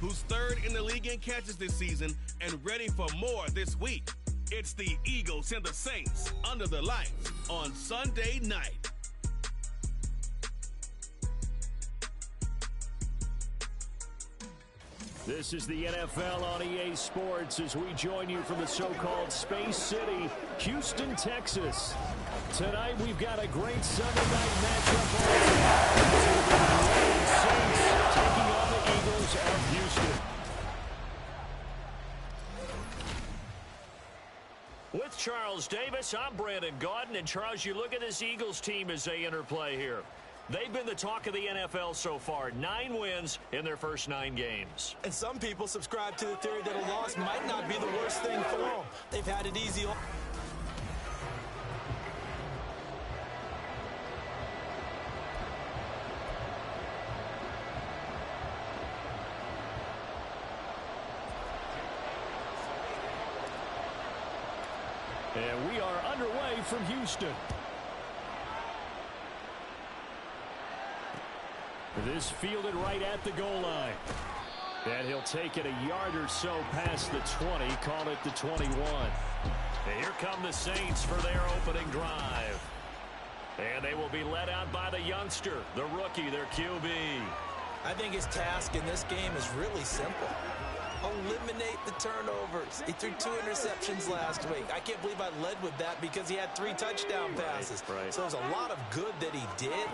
who's third in the league in catches this season and ready for more this week. It's the Eagles and the Saints under the lights on Sunday night. This is the NFL on EA Sports as we join you from the so-called Space City, Houston, Texas. Tonight we've got a great Sunday night matchup on the Saints taking on the Eagles of Houston. With Charles Davis, I'm Brandon Gaudin. And Charles, you look at this Eagles team as they interplay here. They've been the talk of the NFL so far. 9 wins in their first 9 games. And some people subscribe to the theory that a loss might not be the worst thing for them. They've had it easy. And we are underway from Houston. This fielded right at the goal line. And he'll take it a yard or so past the 20, call it the 21. And here come the Saints for their opening drive. And they will be led out by the youngster, the rookie, their QB. I think his task in this game is really simple. Eliminate the turnovers. He threw 2 interceptions last week. I can't believe I led with that because he had 3 touchdown passes. Right. So there's a lot of good that he did,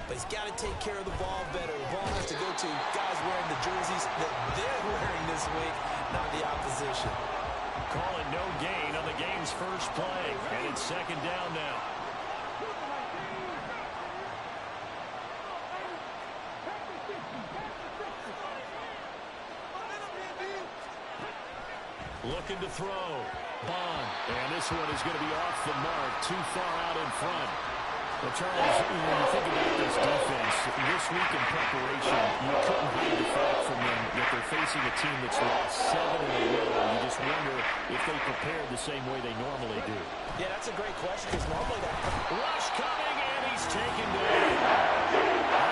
but he's got to take care of the ball better. The ball has to go to guys wearing the jerseys that they're wearing this week, not the opposition. Call it no gain on the game's first play. And it's second down now. Looking to throw. Bond. And this one is going to be off the mark. Too far out in front. Well, Charles, when you think about this defense, this week in preparation, you couldn't hide the fact from them that they're facing a team that's lost 7 in a row. You just wonder if they prepared the same way they normally do. Yeah, that's a great question because normally that... Rush coming, and he's taken down.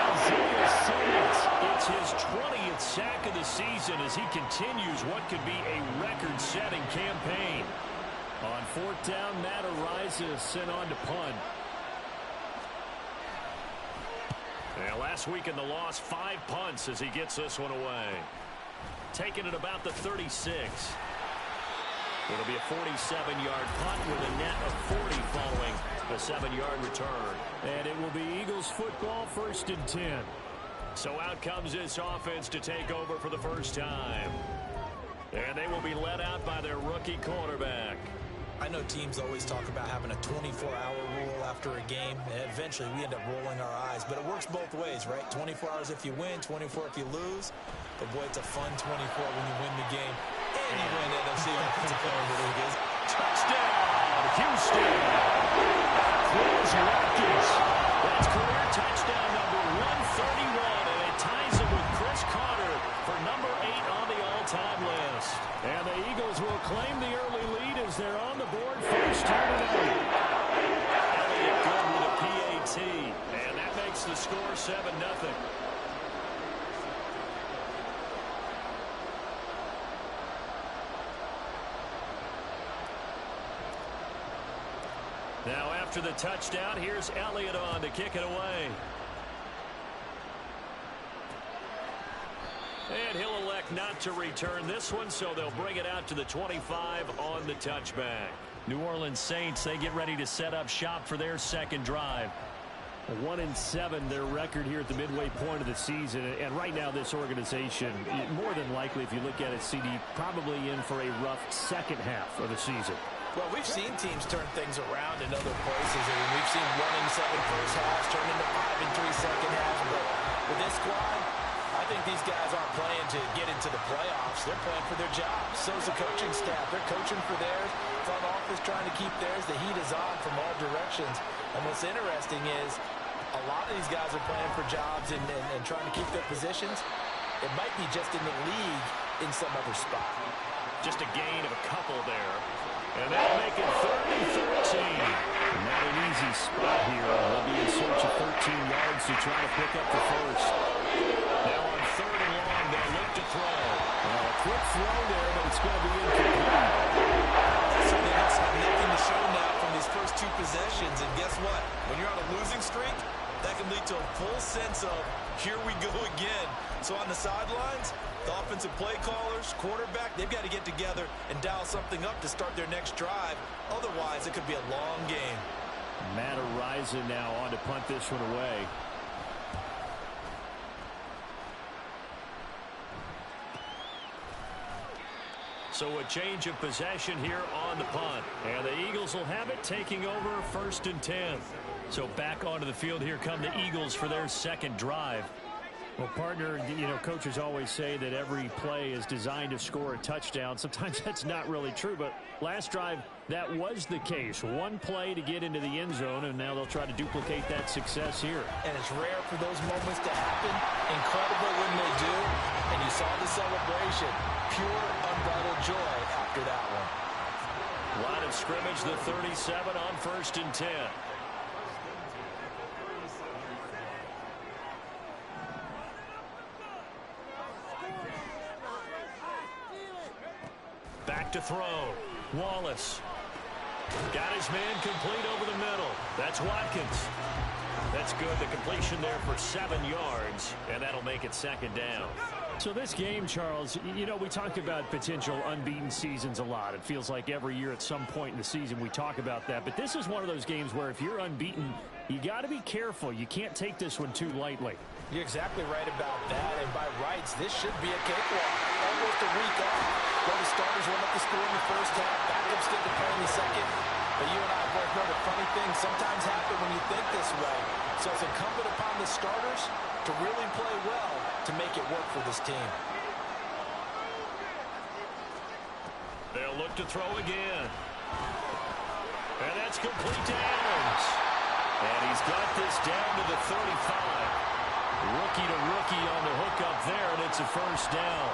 Isaiah Simmons, it's his 20th sack of the season as he continues what could be a record-setting campaign. On 4th down, Matt Araiza sent on to punt. Yeah, last week in the loss, 5 punts as he gets this one away. Taking it about the 36. It'll be a 47-yard punt with a net of 40 following a 7-yard return. And it will be Eagles football, 1st and 10. So out comes this offense to take over for the first time. And they will be led out by their rookie quarterback. I know teams always talk about having a 24-hour rule after a game, and eventually we end up rolling our eyes. But it works both ways, right? 24 hours if you win, 24 if you lose. But, boy, it's a fun 24 when you win the game. And you win NFC Offensive Player of the League. Touchdown, Houston. Chris Watkins. That's career touchdown number 131, and it ties him with Chris Carter for number 8 on the all-time list. And the Eagles will claim the early lead as they're on the board first here tonight. Elliott good with a PAT, and that makes the score 7-0. Now after the touchdown, here's Elliott on to kick it away. And he'll elect not to return this one, so they'll bring it out to the 25 on the touchback. New Orleans Saints, they get ready to set up shop for their second drive. 1-7, their record here at the midway point of the season. And right now, this organization, more than likely, if you look at it, CD, probably in for a rough second half of the season. Well, we've seen teams turn things around in other places. I mean, we've seen 1-7 first halves turn into 5-3 second halves. But with this squad, I think these guys aren't playing to get into the playoffs. They're playing for their jobs. So's the coaching staff. They're coaching for theirs. Front office trying to keep theirs. The heat is on from all directions. And what's interesting is a lot of these guys are playing for jobs and trying to keep their positions. It might be just in the league in some other spot. Just a gain of a couple there. And that'll make it 3rd and 13. Not an easy spot here. They'll be in search of 13 yards to try to pick up the first. Now on 3rd and long, they'll look to throw. Quick throw there, but it's going to be incomplete. Certainly looks like nothing to show now from these first two possessions. And guess what? When you're on a losing streak, that can lead to a full sense of, here we go again. So on the sidelines, the offensive play callers, quarterback, they've got to get together and dial something up to start their next drive. Otherwise, it could be a long game. Matt Araiza now on to punt this one away. So a change of possession here on the punt. And the Eagles will have it, taking over 1st and 10. So back onto the field, here come the Eagles for their second drive. Well, partner, you know, coaches always say that every play is designed to score a touchdown. Sometimes that's not really true, but last drive, that was the case. One play to get into the end zone, and now they'll try to duplicate that success here. And it's rare for those moments to happen. Incredible when they do. And you saw the celebration. Pure, unbridled joy after that one. Line of scrimmage, the 37 on 1st and 10. Back to throw. Wallace. Got his man complete over the middle. That's Watkins. That's good. The completion there for 7 yards, and that'll make it 2nd down. So this game, Charles, you know, we talk about potential unbeaten seasons a lot. It feels like every year at some point in the season we talk about that. But this is one of those games where if you're unbeaten, you got to be careful. You can't take this one too lightly. You're exactly right about that. And by rights, this should be a cakewalk. Almost a week off. Where the starters run up the score in the first half, backups get to play in the second. But you and I both know the funny things sometimes happen when you think this way. So it's incumbent upon the starters to really play well to make it work for this team. They'll look to throw again. And that's complete to Adams. And he's got this down to the 35. Rookie to rookie on the hook up there, and it's a 1st down.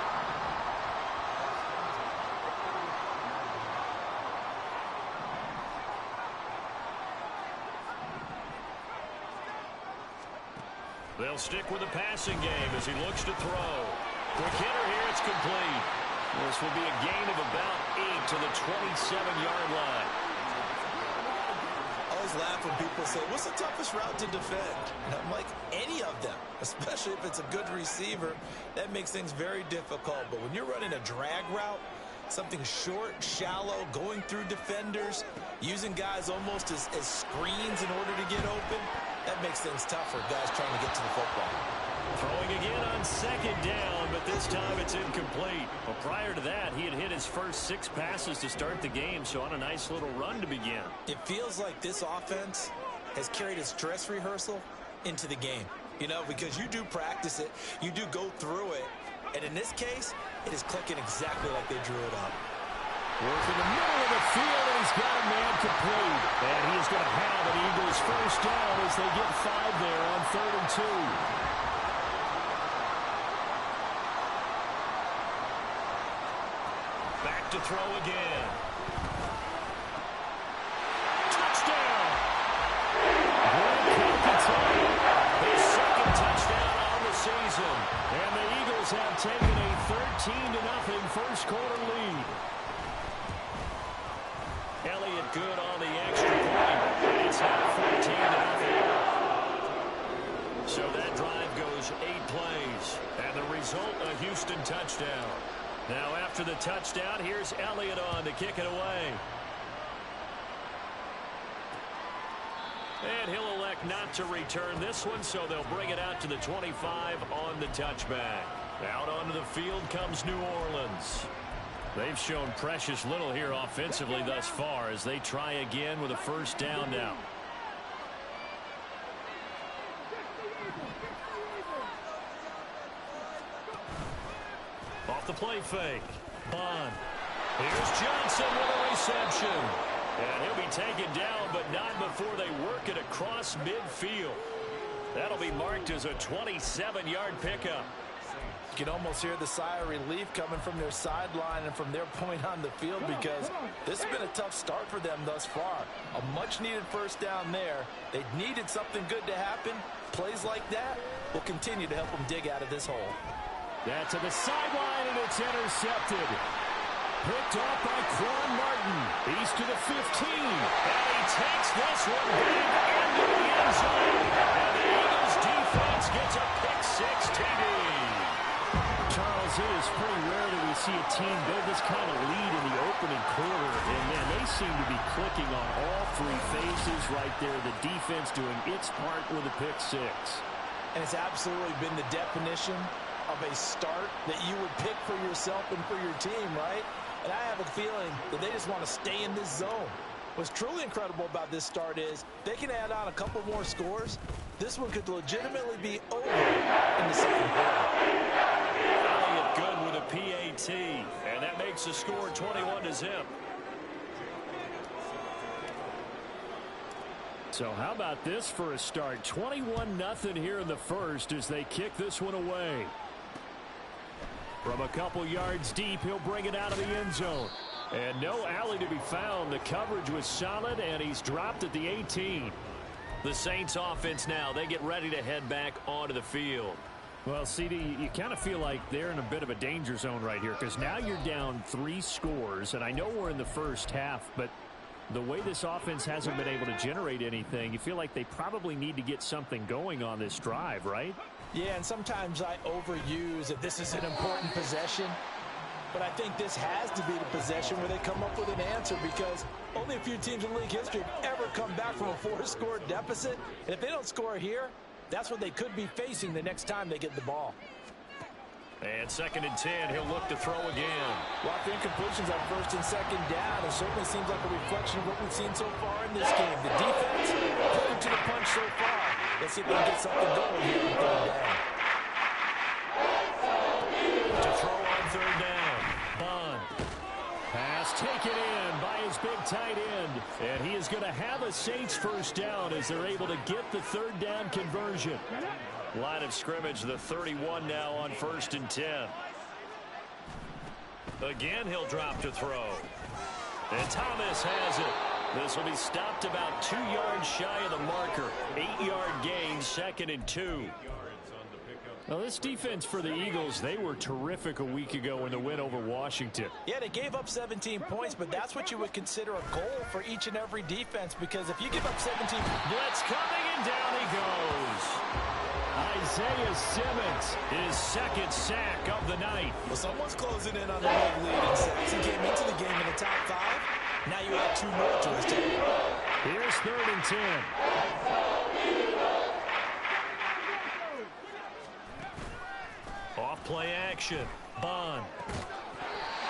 They'll stick with the passing game as he looks to throw. Quick hitter here, it's complete. This will be a gain of about 8 to the 27-yard line. I always laugh when people say, what's the toughest route to defend? And I'm like, any of them, especially if it's a good receiver. That makes things very difficult. But when you're running a drag route, something short, shallow, going through defenders, using guys almost as screens in order to get open, that makes things tough for guys trying to get to the football. Throwing again on 2nd down, but this time it's incomplete. Well, prior to that, he had hit his first 6 passes to start the game, so on a nice little run to begin. It feels like this offense has carried its dress rehearsal into the game. You know, because you do practice it, you do go through it, and in this case, it is clicking exactly like they drew it up. Work in the middle of the field, and he's got a man complete. And he is going to have an Eagles 1st down as they get 5 there on 3rd and 2. Back to throw again. Touchdown! Greg Calcaterra, his 2nd touchdown on the season. And the Eagles have taken a 13-0 first quarter lead. Elliott good on the extra point. It's now 14-0. So that drive goes 8 plays. And the result, a Houston touchdown. Now after the touchdown, here's Elliott on to kick it away. And he'll elect not to return this one, so they'll bring it out to the 25 on the touchback. Out onto the field comes New Orleans. They've shown precious little here offensively thus far as they try again with a 1st down now. Off the play fake. Bond. Here's Johnson with a reception. And he'll be taken down, but not before they work it across midfield. That'll be marked as a 27-yard pickup. You can almost hear the sigh of relief coming from their sideline and from their point on the field, because this has been a tough start for them thus far. A much-needed 1st down there. They needed something good to happen. Plays like that will continue to help them dig out of this hole. That's to the sideline, and it's intercepted. Picked off by Quan Martin. He's to the 15. And he takes this one back into the end zone. And the Eagles defense gets a pick-six TD. Charles, it is pretty rare that we see a team build this kind of lead in the opening quarter. And, man, they seem to be clicking on all three phases right there. The defense doing its part with a pick-six. And it's absolutely been the definition of a start that you would pick for yourself and for your team, right? And I have a feeling that they just want to stay in this zone. What's truly incredible about this start is they can add on a couple more scores. This one could legitimately be over in the second quarter. Elliott good with a PAT, and that makes the score 21-0. So how about this for a start? 21-0 here in the first as they kick this one away. From a couple yards deep, he'll bring it out of the end zone. And no alley to be found. The coverage was solid, and he's dropped at the 18. The Saints offense now, they get ready to head back onto the field. Well, CD, you kind of feel like they're in a bit of a danger zone right here because now you're down 3 scores, and I know we're in the first half, but the way this offense hasn't been able to generate anything, you feel like they probably need to get something going on this drive, right? Yeah, and sometimes I overuse that this is an important possession. But I think this has to be the possession where they come up with an answer because only a few teams in league history have ever come back from a 4-score deficit. And if they don't score here, that's what they could be facing the next time they get the ball. And 2nd and 10, he'll look to throw again. Well, after incompletions on 1st and 2nd down, it certainly seems like a reflection of what we've seen so far in this game. The defense putting to the punch so far. Let's see if they can get something going here on 3rd down. To throw on 3rd down. Bond. Pass taken in by his big tight end. And he is going to have a Saints first down as they're able to get the 3rd down conversion. Line of scrimmage, the 31 now on 1st and 10. Again, he'll drop to throw. And Thomas has it. This will be stopped about 2 yards shy of the marker. 8-yard gain, 2nd and 2. Well, this defense for the Eagles, they were terrific a week ago in the win over Washington. Yeah, they gave up 17 points, but that's what you would consider a goal for each and every defense because if you give up 17... Blitz coming, and down he goes. Isaiah Simmons, his 2nd sack of the night. Well, someone's closing in on the league lead in sacks. He came into the game in the top 5. Now you add 2 more to his team. Here's 3rd and 10. Off play action. Bond.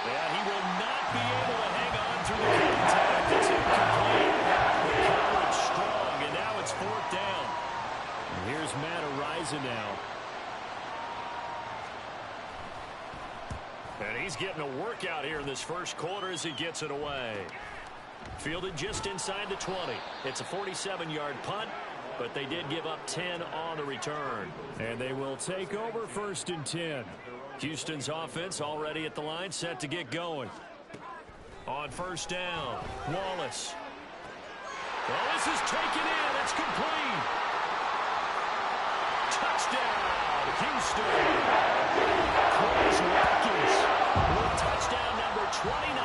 Yeah, he will not be able to hang on through the contact. It's incomplete. The coverage strong, and now it's 4th down. And here's Matt Araiza now. And he's getting a workout here in this first quarter as he gets it away. Fielded just inside the 20. It's a 47-yard punt, but they did give up 10 on the return. And they will take over 1st and 10. Houston's offense already at the line, set to get going. On 1st down, Wallace. Well, this is taken in. It's complete. Touchdown, Houston. Chris Watkins with touchdown number 29.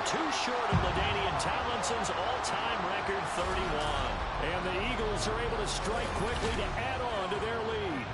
Too short of LaDainian Tomlinson's all-time record 31. And the Eagles are able to strike quickly to add on to their lead.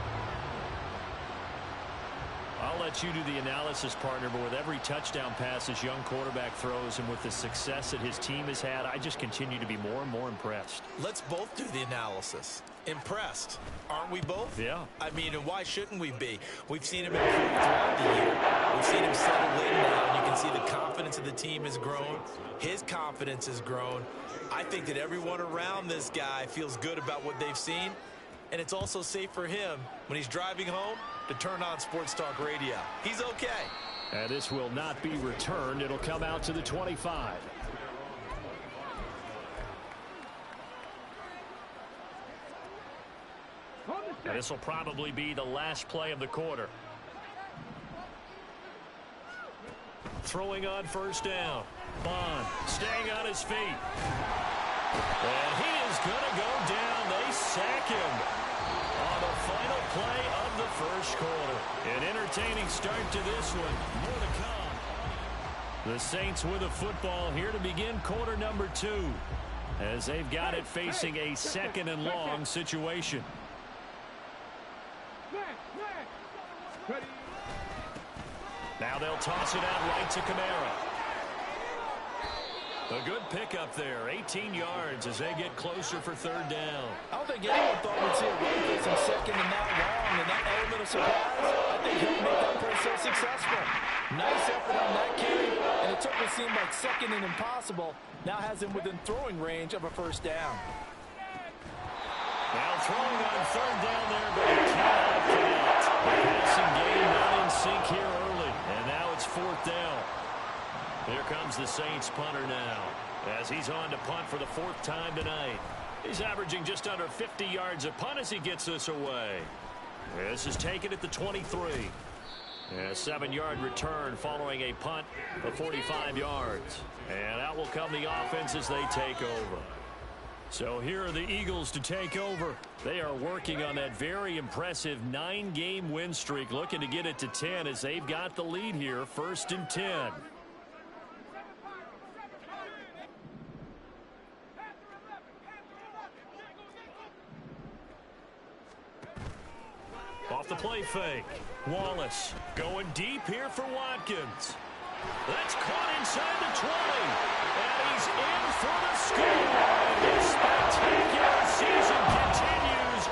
I'll let you do the analysis, partner, but with every touchdown pass this young quarterback throws and with the success that his team has had, I just continue to be more and more impressed. Let's both do the analysis. Impressed. Aren't we both? Yeah. I mean, and why shouldn't we be? We've seen him improve throughout the year. We've seen him settle in now. You can see the confidence of the team has grown. His confidence has grown. I think that everyone around this guy feels good about what they've seen. And it's also safe for him when he's driving home to turn on Sports Talk Radio. He's okay. And this will not be returned. It'll come out to the 25. And this will probably be the last play of the quarter. Throwing on 1st down. Bond staying on his feet. And he is going to go down. They sack him on the final play of the first quarter. An entertaining start to this one. More to come. The Saints with a football here to begin quarter number 2, as they've got it facing a second and long situation. Now they'll toss it out right to Kamara. A good pickup there, 18 yards as they get closer for third down. I don't think anyone thought we'd see a run this in second and that long, and that element of surprise, I think he'll make that play so successful. Nice effort on that carry, and it took what seemed like second and impossible. Now has him within throwing range of a first down. Now throwing on third down there, but he cannot connect. The passing game not in sync here early, and now it's fourth down. Here comes the Saints punter now, as he's on to punt for the 4th time tonight. He's averaging just under 50 yards a punt as he gets this away. This is taken at the 23. A 7-yard return following a punt of 45 yards. And out will come the offense as they take over. So here are the Eagles to take over. They are working on that very impressive 9-game win streak, looking to get it to 10 as they've got the lead here, 1st and 10. Off the play fake. Wallace going deep here for Watkins. That's caught inside the 20. And he's in for the score. And his spectacular season continues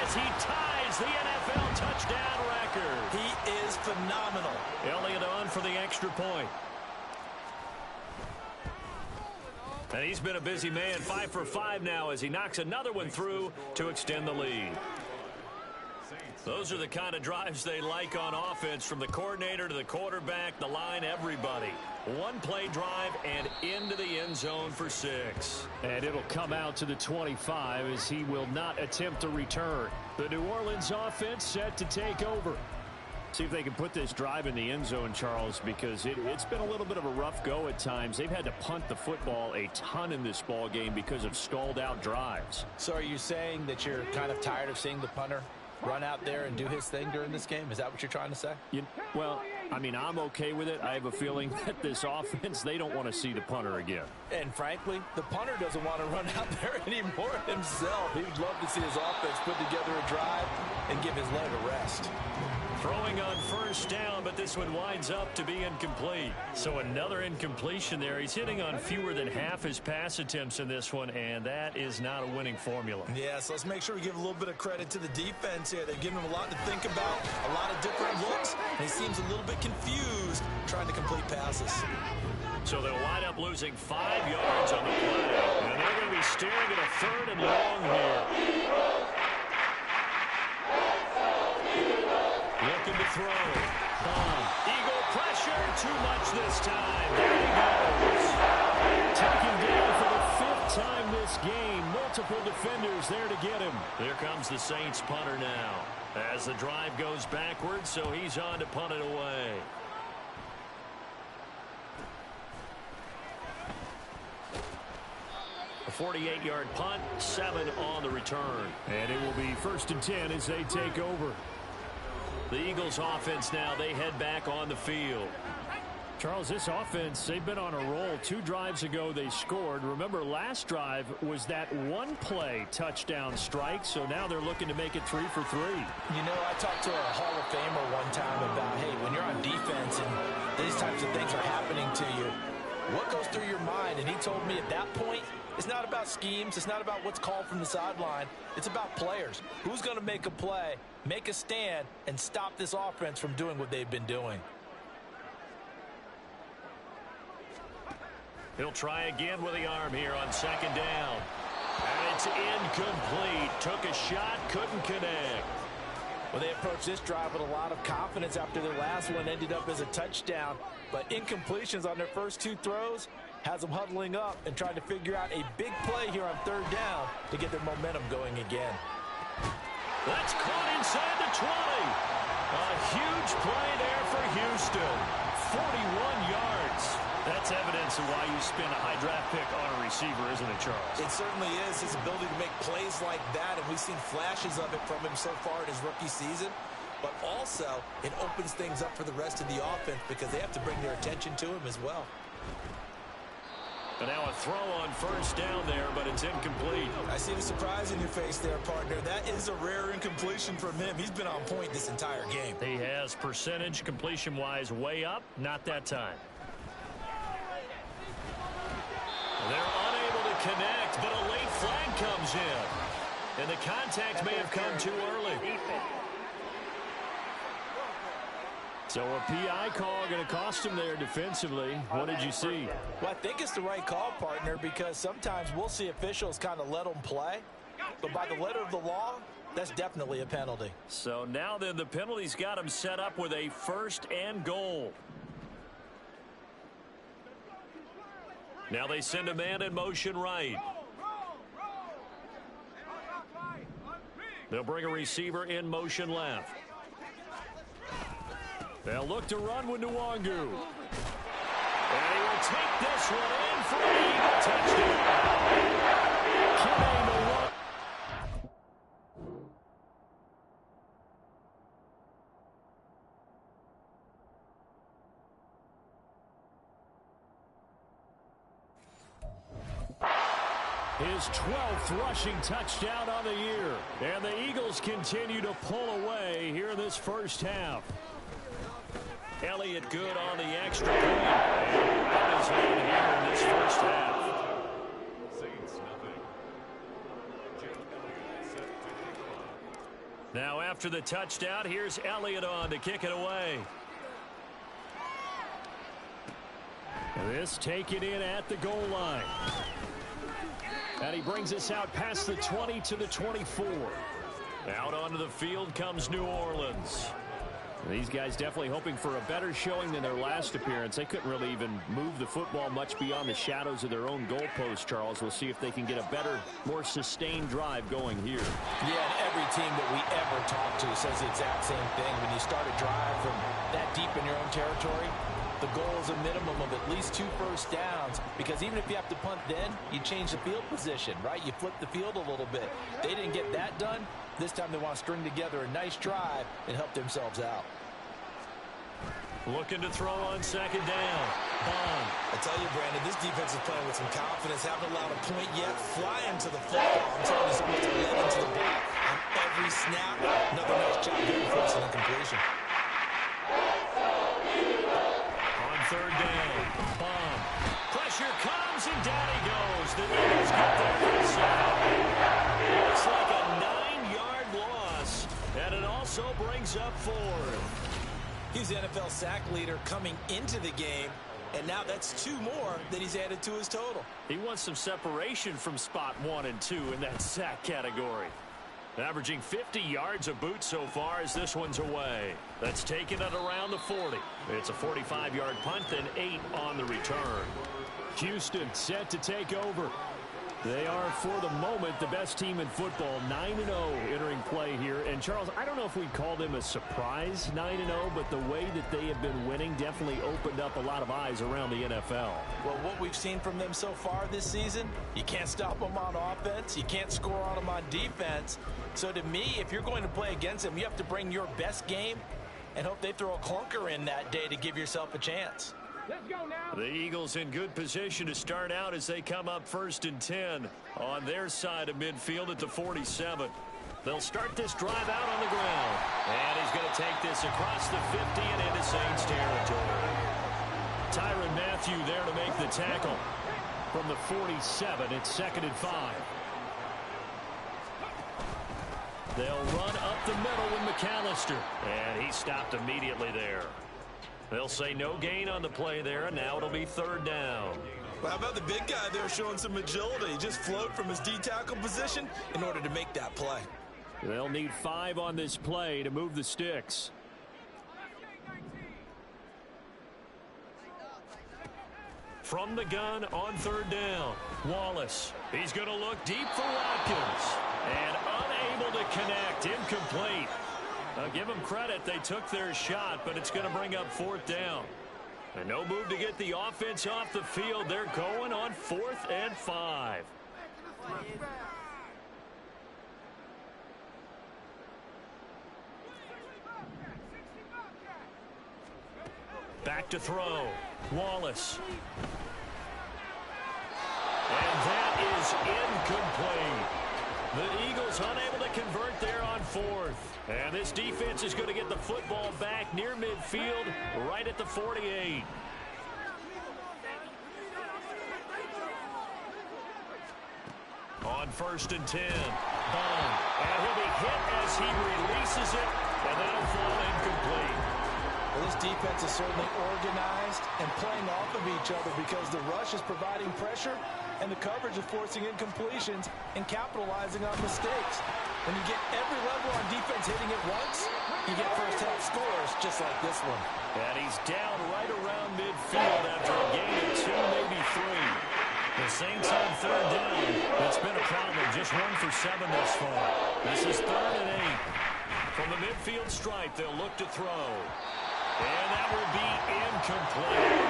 as he ties the NFL touchdown record. He is phenomenal. Elliott on for the extra point. And he's been a busy man, 5 for 5 now as he knocks another one through to extend the lead. Those are the kind of drives they like on offense, from the coordinator to the quarterback, the line, everybody. One-play drive and into the end zone for 6. And it'll come out to the 25 as he will not attempt to return. The New Orleans offense set to take over. See if they can put this drive in the end zone, Charles, because it's been a little bit of a rough go at times. They've had to punt the football a ton in this ball game because of stalled-out drives. So are you saying that you're kind of tired of seeing the punter run out there and do his thing during this game? Is that what you're trying to say? Well, I mean, I'm okay with it. I have a feeling that this offense, they don't want to see the punter again. And frankly, the punter doesn't want to run out there anymore himself. He would love to see his offense put together a drive and give his leg a rest. Throwing on first down, but this one winds up to be incomplete. So another incompletion there. He's hitting on fewer than half his pass attempts in this one, and that is not a winning formula. Yeah, so let's make sure we give a little bit of credit to the defense here. They've given him a lot to think about, a lot of different looks, and he seems a little bit confused trying to complete passes. So they'll wind up losing 5 yards on the play, and they're going to be staring at a 3rd and long here. Looking to throw. Eagle pressure, too much this time. There he goes. Taken down for the 5th time this game. Multiple defenders there to get him. Here comes the Saints punter now, as the drive goes backwards, so he's on to punt it away. A 48-yard punt, 7 on the return. And it will be 1st and 10 as they take over. The Eagles offense now, they head back on the field. Charles, this offense, they've been on a roll. 2 drives ago they scored. Remember, last drive was that one-play touchdown strike, so now they're looking to make it 3 for 3. You know, I talked to a Hall of Famer one time about, hey, when you're on defense and these types of things are happening to you, what goes through your mind? And he told me at that point, it's not about schemes. It's not about what's called from the sideline. It's about players. Who's going to make a play, make a stand, and stop this offense from doing what they've been doing? He'll try again with the arm here on 2nd down. And it's incomplete. Took a shot, couldn't connect. Well, they approached this drive with a lot of confidence after their last one ended up as a touchdown. But incompletions on their first 2 throws has them huddling up and trying to figure out a big play here on 3rd down to get their momentum going again. That's caught inside the 20. A huge play there for Houston. 41 yards. That's evidence of why you spend a high draft pick on a receiver, isn't it, Charles? It certainly is. His ability to make plays like that, and we've seen flashes of it from him so far in his rookie season. But also, it opens things up for the rest of the offense because they have to bring their attention to him as well. And now a throw on first down there, but it's incomplete. I see the surprise in your face there, partner. That is a rare incompletion from him. He's been on point this entire game. He has percentage completion-wise way up. Not that time. They're unable to connect, but a late flag comes in. And the contact may have come too early. So a PI call going to cost him there defensively. What did you see? Well, I think it's the right call, partner, because sometimes we'll see officials kind of let them play. But by the letter of the law, that's definitely a penalty. So now then the penalty's got him set up with a 1st and goal. Now they send a man in motion right. They'll bring a receiver in motion left. They'll look to run with Nwangu. And he will take this one in for an Eagle touchdown. His 12th rushing touchdown on the year. And the Eagles continue to pull away here in this first half. Elliott good on the extra point. And that is in here in this first half. Now after the touchdown, here's Elliott on to kick it away. This taken in at the goal line. And he brings us out past the 20 to the 24. Out onto the field comes New Orleans. These guys definitely hoping for a better showing than their last appearance. They couldn't really even move the football much beyond the shadows of their own goalpost, Charles. We'll see if they can get a better, more sustained drive going here. Yeah, and every team that we ever talk to says the exact same thing. When you start a drive from that deep in your own territory, the goal is a minimum of at least 2 first downs, because even if you have to punt then, you change the field position, right? You flip the field a little bit. They didn't get that done. This time they want to string together a nice drive and help themselves out. Looking to throw on 2nd down. Bond. I tell you, Brandon, this defense is playing with some confidence. Haven't allowed a point yet. Flying to the football. I'm telling you, supposed to live into the block on every snap. Another nice job there forcing the completion. On 3rd down. Bond. Pressure comes and down he goes. The Eagles get there for the sack. Looks like a 9-yard loss. And it also brings up 4. He's the NFL sack leader coming into the game, and now that's 2 more that he's added to his total. He wants some separation from spot 1 and 2 in that sack category. Averaging 50 yards a boot so far as this one's away. That's taken at around the 40. It's a 45-yard punt, then 8 on the return. Houston set to take over. They are, for the moment, the best team in football, 9-0 entering play here. And, Charles, I don't know if we'd call them a surprise 9-0, but the way that they have been winning definitely opened up a lot of eyes around the NFL. Well, what we've seen from them so far this season, you can't stop them on offense. You can't score on them on defense. So, to me, if you're going to play against them, you have to bring your best game and hope they throw a clunker in that day to give yourself a chance. Let's go now. The Eagles in good position to start out as they come up 1st and 10 on their side of midfield at the 47. They'll start this drive out on the ground. And he's going to take this across the 50 and into Saints territory. Tyrann Mathieu there to make the tackle. From the 47, it's 2nd and 5. They'll run up the middle with McAllister. And he stopped immediately there. They'll say no gain on the play there, and now it'll be 3rd down. Well, how about the big guy there showing some agility? He just float from his D-tackle position in order to make that play. They'll need 5 on this play to move the sticks. From the gun on 3rd down, Wallace. He's going to look deep for Watkins. And unable to connect, incomplete. Give them credit, they took their shot, but it's going to bring up 4th down. And no move to get the offense off the field. They're going on 4th and 5. Back to throw. Wallace. And that is incomplete. The Eagles unable to convert there on 4th. And this defense is going to get the football back near midfield, right at the 48. On 1st and 10. Bond. And he'll be hit as he releases it, and that'll fall incomplete. Well, this defense is certainly organized and playing off of each other because the rush is providing pressure and the coverage is forcing incompletions and capitalizing on mistakes. When you get every level on defense hitting it once, you get first-half scores just like this one. And he's down right around midfield after a gain of 2, maybe 3. The Saints on 3rd down. That's been a problem. Just 1 for 7 thus far. This is 3rd and 8. From the midfield stripe, they'll look to throw. And that will be incomplete.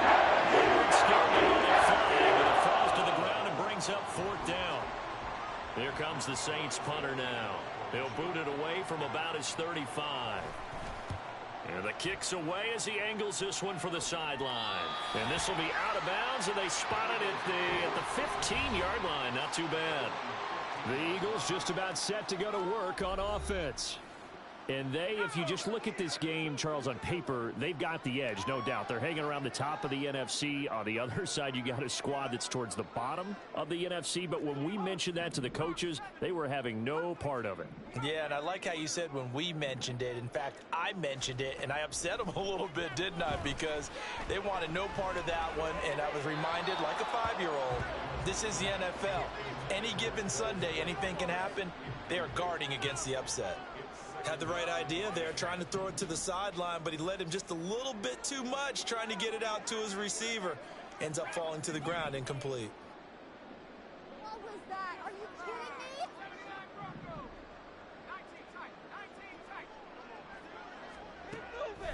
It's scared to let it fly, but it falls to the ground and brings up 4th down. Here comes the Saints punter now. He'll boot it away from about his 35. And the kick's away as he angles this one for the sideline. And this will be out of bounds, and they spot it at the 15-yard line. Not too bad. The Eagles just about set to go to work on offense. And if you just look at this game, Charles, on paper, they've got the edge, no doubt. They're hanging around the top of the NFC. On the other side, you got a squad that's towards the bottom of the NFC. But when we mentioned that to the coaches, they were having no part of it. Yeah, and I like how you said when we mentioned it. In fact, I mentioned it, and I upset them a little bit, didn't I? Because they wanted no part of that one, and I was reminded, like a 5-year-old, this is the NFL. Any given Sunday, anything can happen. They are guarding against the upset. Had the right idea there, trying to throw it to the sideline, but he led him just a little bit too much, trying to get it out to his receiver. Ends up falling to the ground, incomplete. What was that? Are you kidding me?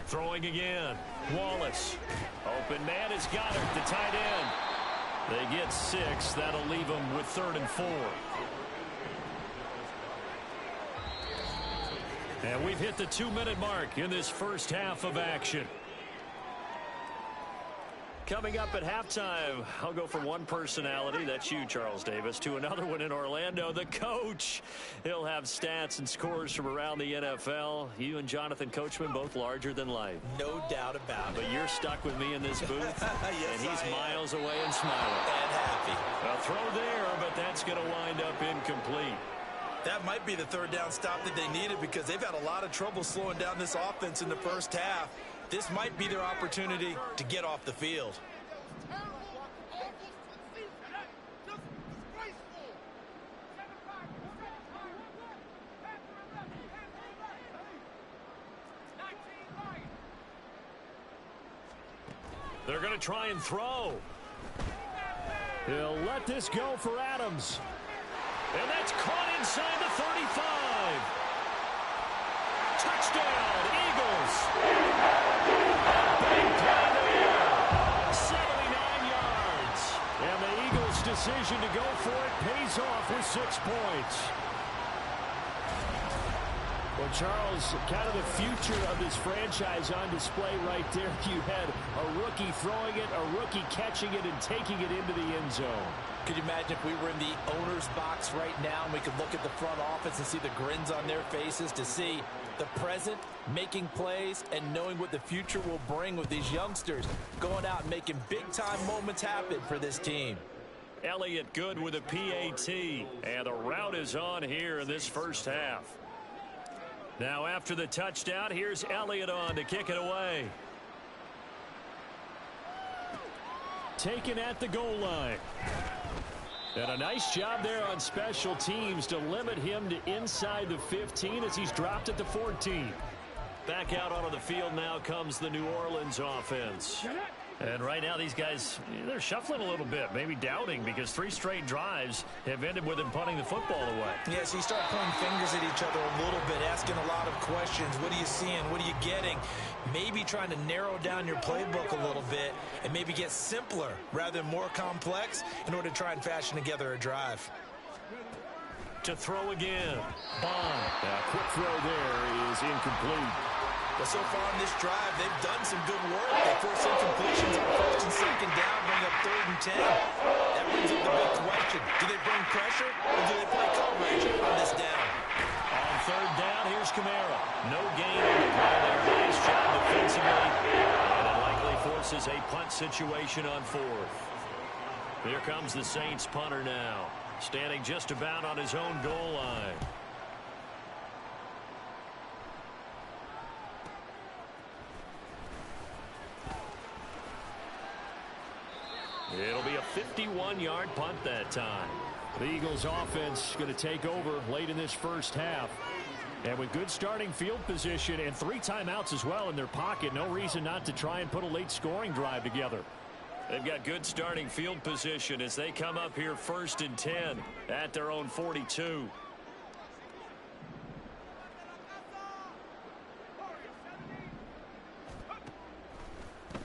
Throwing again. Wallace. Open man is Goddard, the tight end. They get 6. That'll leave them with 3rd and 4. And we've hit the 2-minute mark in this first half of action. Coming up at halftime, I'll go from one personality, that's you, Charles Davis, to another one in Orlando, the coach. He'll have stats and scores from around the NFL. You and Jonathan Coachman, both larger than life. No doubt about it. But you're stuck with me in this booth, yes, and he's miles away and smiling. And happy. A throw there, but that's going to wind up incomplete. That might be the 3rd down stop that they needed because they've had a lot of trouble slowing down this offense in the first half. This might be their opportunity to get off the field. They're going to try and throw. He'll let this go for Adams. And that's caught inside the 35. Touchdown, Eagles. Big play there. 79 yards. And the Eagles' decision to go for it pays off with 6 points. Well, Charles, kind of the future of this franchise on display right there. You had a rookie throwing it, a rookie catching it, and taking it into the end zone. Could you imagine if we were in the owner's box right now and we could look at the front office and see the grins on their faces, to see the present making plays and knowing what the future will bring with these youngsters going out and making big-time moments happen for this team. Elliott good with a PAT, and the route is on here in this first half. Now after the touchdown, here's Elliott on to kick it away. Taken at the goal line. And a nice job there on special teams to limit him to inside the 15 as he's dropped at the 14. Back out onto the field now comes the New Orleans offense. And right now these guys, they're shuffling a little bit, maybe doubting, because 3 straight drives have ended with them punting the football away. Yeah, so you start pointing fingers at each other a little bit, asking a lot of questions. What are you seeing? What are you getting? Maybe trying to narrow down your playbook a little bit and maybe get simpler rather than more complex in order to try and fashion together a drive. To throw again. Bond. A quick throw there is incomplete. But so far in this drive, they've done some good work. They force incompletions on first and second down, bring up 3rd and 10. That brings up the big question. Do they bring pressure or do they play coverage on this down? On 3rd down, here's Kamara. No gain on the play there. Nice job defensively. And it likely forces a punt situation on 4th. Here comes the Saints punter now, standing just about on his own goal line. It'll be a 51-yard punt that time. The Eagles offense going to take over late in this first half. And with good starting field position and 3 timeouts as well in their pocket, no reason not to try and put a late scoring drive together. They've got good starting field position as they come up here 1st and 10 at their own 42.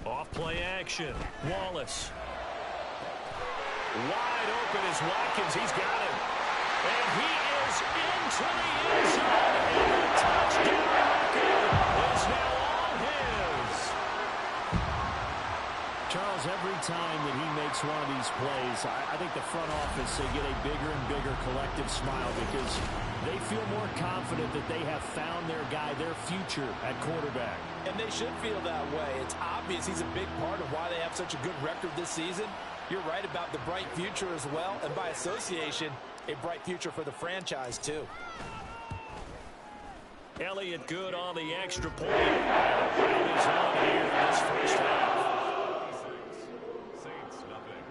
Off play action. Wallace. Wide open is Watkins. He's got him. And he is into the end zone. And the touchdown record is now all his. Charles, every time that he makes one of these plays, I think the front office, they get a bigger and bigger collective smile because they feel more confident that they have found their guy, their future at quarterback. And they should feel that way. It's obvious he's a big part of why they have such a good record this season. You're right about the bright future as well, and by association, a bright future for the franchise too. Elliott good on the extra point. And is on here in this first half. Saints nothing.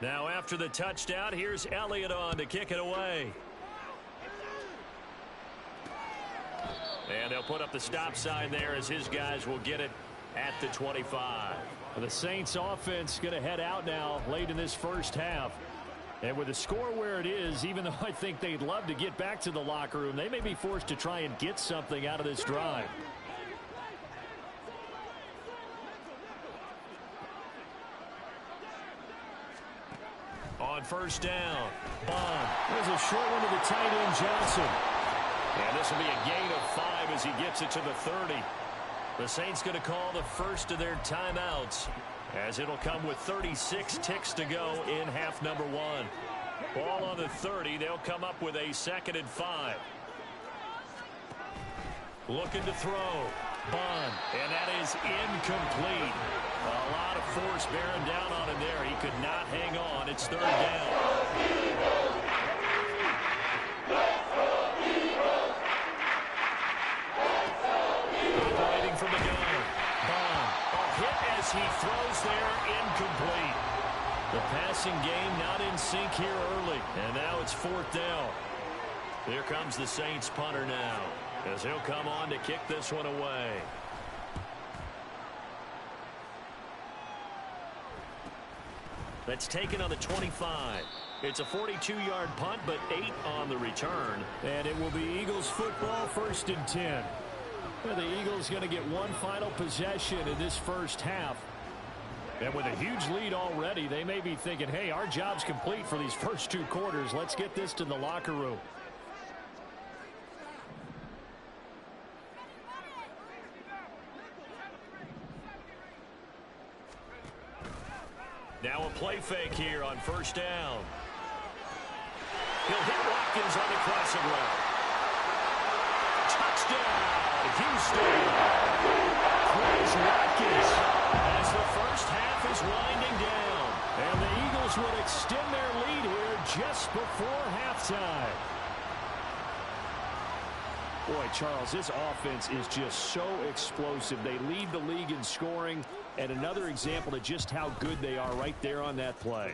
Now after the touchdown, here's Elliott on to kick it away. And they'll put up the stop sign there as his guys will get it at the 25. The Saints offense going to head out now late in this first half. And with the score where it is, even though I think they'd love to get back to the locker room, they may be forced to try and get something out of this drive. On 1st down, Bond. There's a short one to the tight end, Johnson. And this will be a gain of 5 as he gets it to the 30. The Saints going to call the first of their timeouts as it'll come with 36 ticks to go in half number 1. Ball on the 30. They'll come up with a 2nd and 5. Looking to throw. Bond. And that is incomplete. A lot of force bearing down on him there. He could not hang on. It's 3rd down. From the gun. Bond. A hit as he throws there, incomplete. The passing game not in sync here early. And now it's 4th down. Here comes the Saints punter now as he'll come on to kick this one away. That's taken on the 25. It's a 42-yard punt, but 8 on the return. And it will be Eagles football, 1st and 10. Well, the Eagles going to get one final possession in this first half. And with a huge lead already, they may be thinking, hey, our job's complete for these first 2 quarters. Let's get this to the locker room. Now a play fake here on 1st down. He'll hit Watkins on the crossing route. Touchdown, Houston. Chris Watkins as the first half is winding down. And the Eagles will extend their lead here just before halftime. Boy, Charles, this offense is just so explosive. They lead the league in scoring, and another example of just how good they are right there on that play.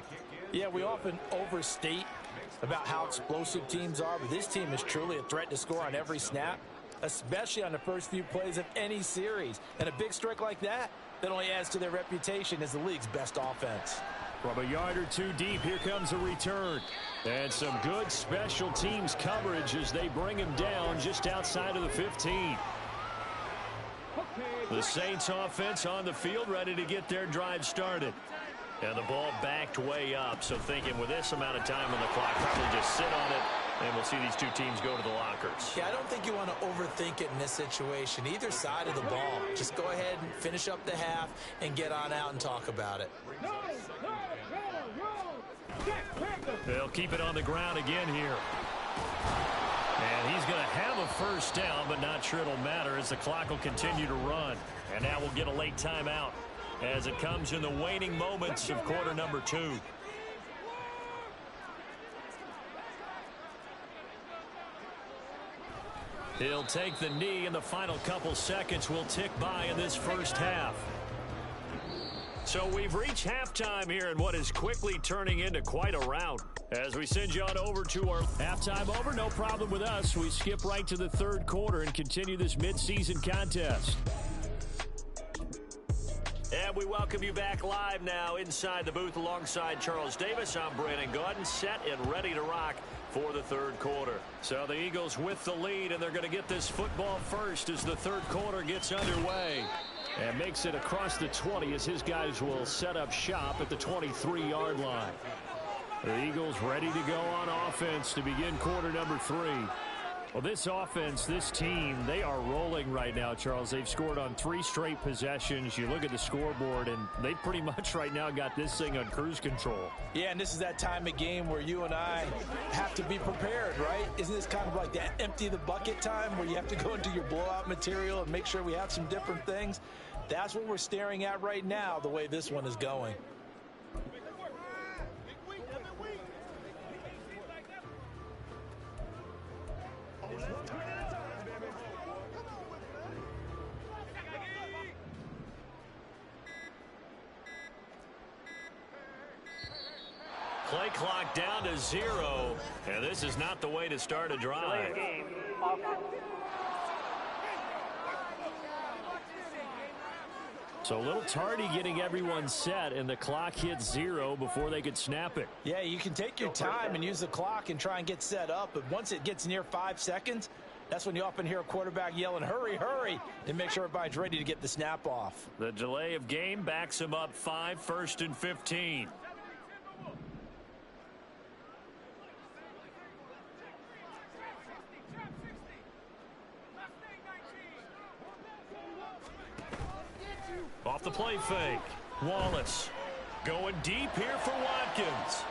Yeah, we often overstate about how explosive teams are, but this team is truly a threat to score on every snap, especially on the first few plays of any series. And a big strike like that only adds to their reputation as the league's best offense. From a yard or 2 deep, here comes a return. And some good special teams coverage as they bring him down just outside of the 15. The Saints offense on the field, ready to get their drive started. And the ball backed way up, so thinking with this amount of time on the clock, probably just sit on it, and we'll see these two teams go to the lockers. Yeah, I don't think you want to overthink it in this situation. Either side of the ball. Just go ahead and finish up the half and get on out and talk about it. They'll keep it on the ground again here. And he's going to have a first down, but not sure it'll matter as the clock will continue to run. And now we'll get a late timeout as it comes in the waning moments of quarter number 2. He'll take the knee, and the final couple seconds will tick by in this first half. So we've reached halftime here in what is quickly turning into quite a rout. As we send you on over to our halftime over, no problem with us. We skip right to the third quarter and continue this midseason contest. And we welcome you back live now inside the booth alongside Charles Davis. I'm Brandon Gaudin, set and ready to rock for the third quarter. So the Eagles with the lead, and they're going to get this football first as the third quarter gets underway. And makes it across the 20 as his guys will set up shop at the 23-yard line. The Eagles ready to go on offense to begin quarter number 3. Well, this offense, this team, they are rolling right now, Charles. They've scored on 3 straight possessions. You look at the scoreboard, and they pretty much right now got this thing on cruise control. Yeah, and this is that time of game where you and I have to be prepared, right? Isn't this kind of like that empty the bucket time where you have to go into your blowout material and make sure we have some different things? That's what we're staring at right now, the way this one is going. Play clock down to 0, and this is not the way to start a drive. So a little tardy getting everyone set, and the clock hits 0 before they could snap it. Yeah, you can take your time and use the clock and try and get set up, but once it gets near 5 seconds, that's when you often hear a quarterback yelling, hurry, hurry, and make sure everybody's ready to get the snap off. The delay of game backs him up 5, 1st and 15. Off the play fake. Wallace going deep here for Watkins.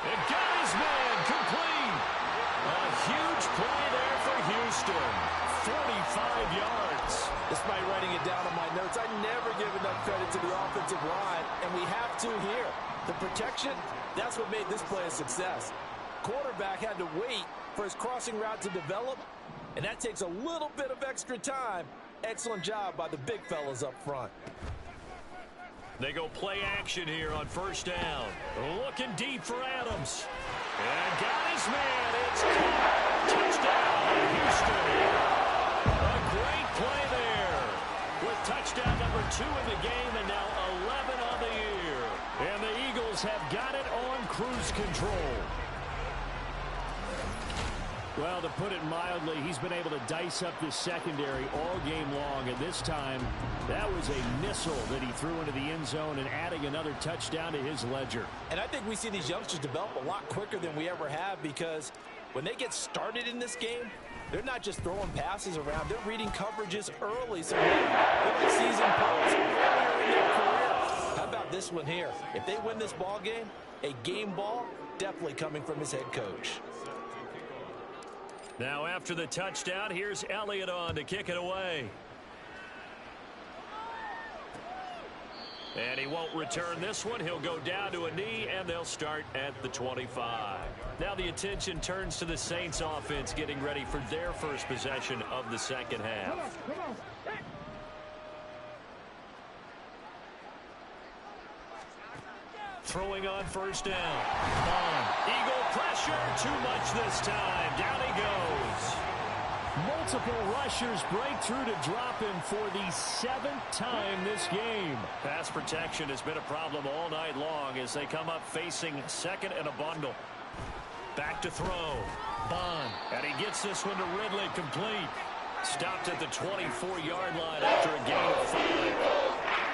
And got his man complete. A huge play there for Houston. 45 yards. Despite writing it down on my notes, I never give enough credit to the offensive line, and we have to here. The protection, that's what made this play a success. Quarterback had to wait for his crossing route to develop, and that takes a little bit of extra time. Excellent job by the big fellas up front. They go play action here on first down. Looking deep for Adams. And got his man. It's caught. Touchdown, Houston. A great play there. With touchdown number 2 in the game and now 11 on the year. And the Eagles have got it on cruise control. Well, to put it mildly, he's been able to dice up this secondary all game long. And this time, that was a missile that he threw into the end zone and adding another touchdown to his ledger. And I think we see these youngsters develop a lot quicker than we ever have, because when they get started in this game, they're not just throwing passes around. They're reading coverages early. So they're like season pros earlier in their career. How about this one here? If they win this ball game, a game ball definitely coming from his head coach. Now after the touchdown, here's Elliott on to kick it away. And he won't return this one. He'll go down to a knee, and they'll start at the 25. Now the attention turns to the Saints offense getting ready for their first possession of the second half. Throwing on first down. Eagle pressure, too much this time. Down he goes. Multiple rushers break through to drop him for the 7th time this game. Pass protection has been a problem all night long as they come up facing second and a bundle. Back to throw. Bond. And he gets this one to Ridley complete. Stopped at the 24-yard line after a gain of 5.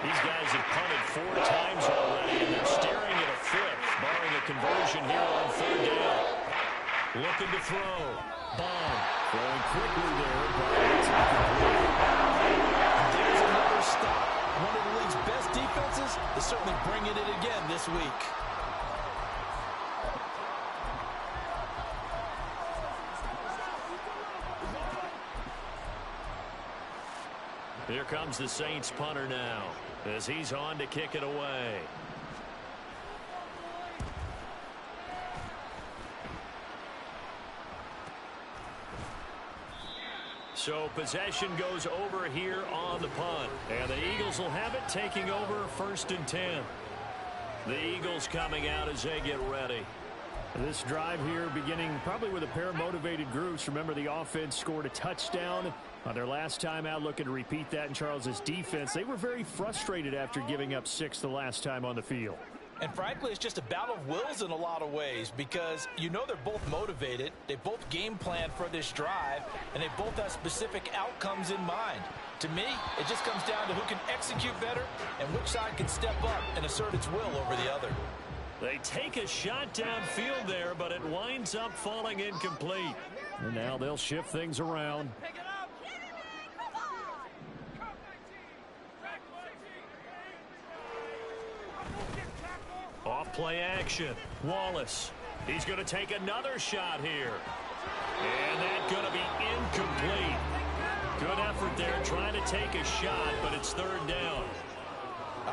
These guys have punted 4 times already, and they're staring at a 5th, barring a conversion here on 3rd down. Looking to throw. Bond throwing quickly there, but it's incomplete. There's another stop. One of the league's best defenses is certainly bringing it again this week. Here comes the Saints punter now as he's on to kick it away. So possession goes over here on the punt. And the Eagles will have it, taking over 1st and 10. The Eagles coming out as they get ready. This drive here beginning probably with a pair of motivated groups. Remember, the offense scored a touchdown on their last time out, looking to repeat that in Charles's defense. They were very frustrated after giving up 6 the last time on the field. And frankly, it's just a battle of wills in a lot of ways because you know they're both motivated. They both game plan for this drive, and they both have specific outcomes in mind. To me, it just comes down to who can execute better and which side can step up and assert its will over the other. They take a shot downfield there, but it winds up falling incomplete. And now they'll shift things around. Off play action. Wallace. He's going to take another shot here. And that's going to be incomplete. Good effort there trying to take a shot, but it's 3rd down.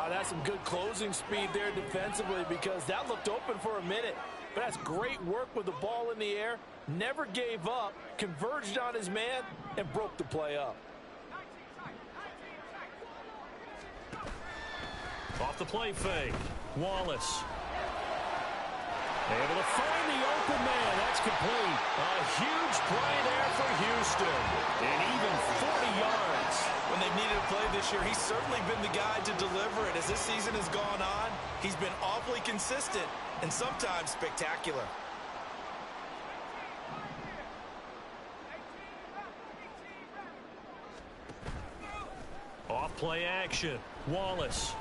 That's some good closing speed there defensively because that looked open for a minute. But that's great work with the ball in the air. Never gave up, converged on his man, and broke the play up. Off the play fake. Wallace. Able to find the open man. That's complete. A huge play there for Houston. And even 40 yards. When they've needed a play this year, he's certainly been the guy to deliver it. As this season has gone on, he's been awfully consistent and sometimes spectacular. Off play action. Wallace.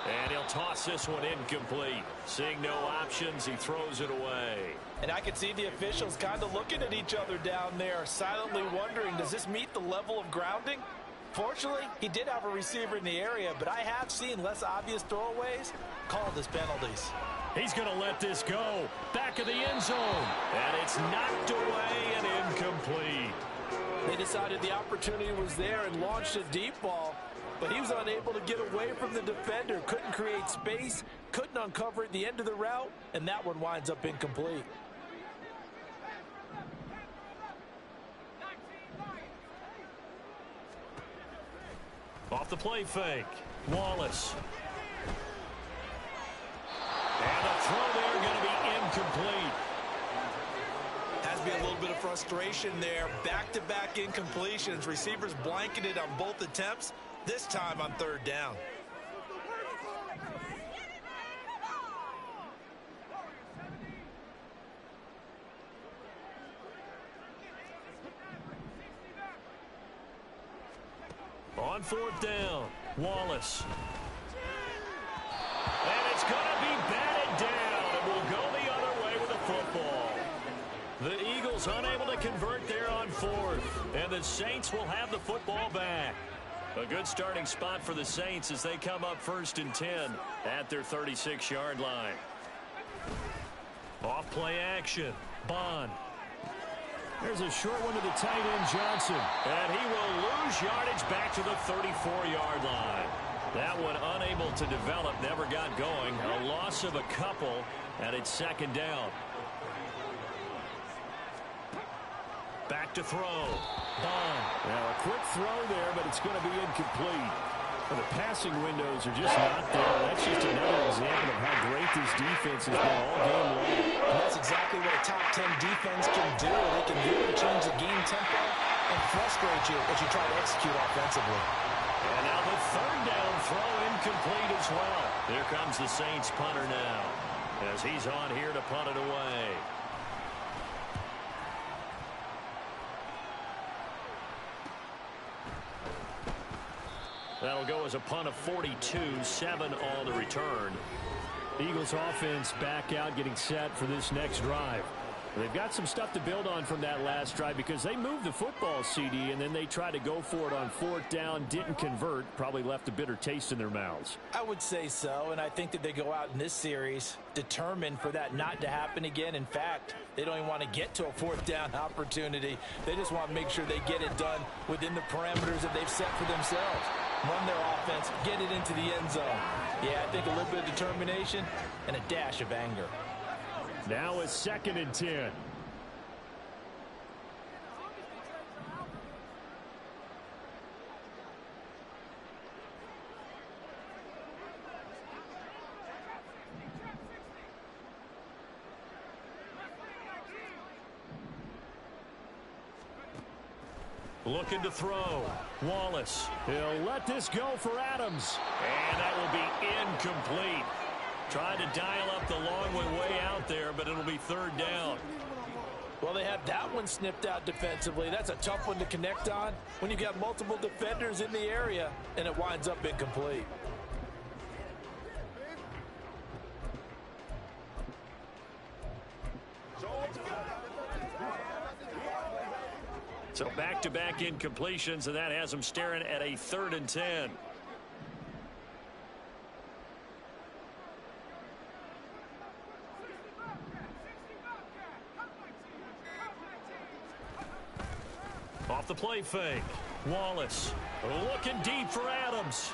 And he'll toss this one incomplete. Seeing no options, he throws it away. And I can see the officials kind of looking at each other down there, silently wondering, does this meet the level of grounding? Fortunately, he did have a receiver in the area, but I have seen less obvious throwaways called as penalties. He's going to let this go. Back of the end zone. And it's knocked away and incomplete. They decided the opportunity was there and launched a deep ball. But he was unable to get away from the defender, couldn't create space, couldn't uncover at the end of the route, and that one winds up incomplete. Off the play fake. Wallace. And the throw there going to be incomplete. Has to be a little bit of frustration there. Back-to-back incompletions. Receivers blanketed on both attempts. This time on 3rd down. On 4th down, Wallace. And it's going to be batted down. It will go the other way with the football. The Eagles unable to convert there on 4th. And the Saints will have the football back. A good starting spot for the Saints as they come up 1st and 10 at their 36-yard line. Off play action. Bond. There's a short one to the tight end, Johnson. And he will lose yardage back to the 34-yard line. That one unable to develop, never got going. A loss of a couple, and it's 2nd down. Back to throw. Bond. Now a quick throw there, but it's going to be incomplete. Well, the passing windows are just not there. That's just another example of how great this defense has been all game long. And that's exactly what a top 10 defense can do. They can really change the game tempo and frustrate you as you try to execute offensively. And now the 3rd down throw incomplete as well. Here comes the Saints punter now as he's on here to punt it away. That'll go as a punt of 42, 7 on the return. The Eagles offense back out, getting set for this next drive. They've got some stuff to build on from that last drive because they moved the football, CD, and then they tried to go for it on 4th down, didn't convert, probably left a bitter taste in their mouths. I would say so, and I think that they go out in this series determined for that not to happen again. In fact, they don't even want to get to a 4th down opportunity. They just want to make sure they get it done within the parameters that they've set for themselves. Run their offense, get it into the end zone. Yeah, I think a little bit of determination and a dash of anger. Now it's 2nd and 10. Looking to throw. Wallace. He'll let this go for Adams. And that will be incomplete. Trying to dial up the long way out there, but it'll be 3rd down. Well, they have that one snipped out defensively. That's a tough one to connect on when you've got multiple defenders in the area, and it winds up incomplete. So back-to-back incompletions, and that has them staring at a 3rd and 10. Off the play fake. Wallace looking deep for Adams.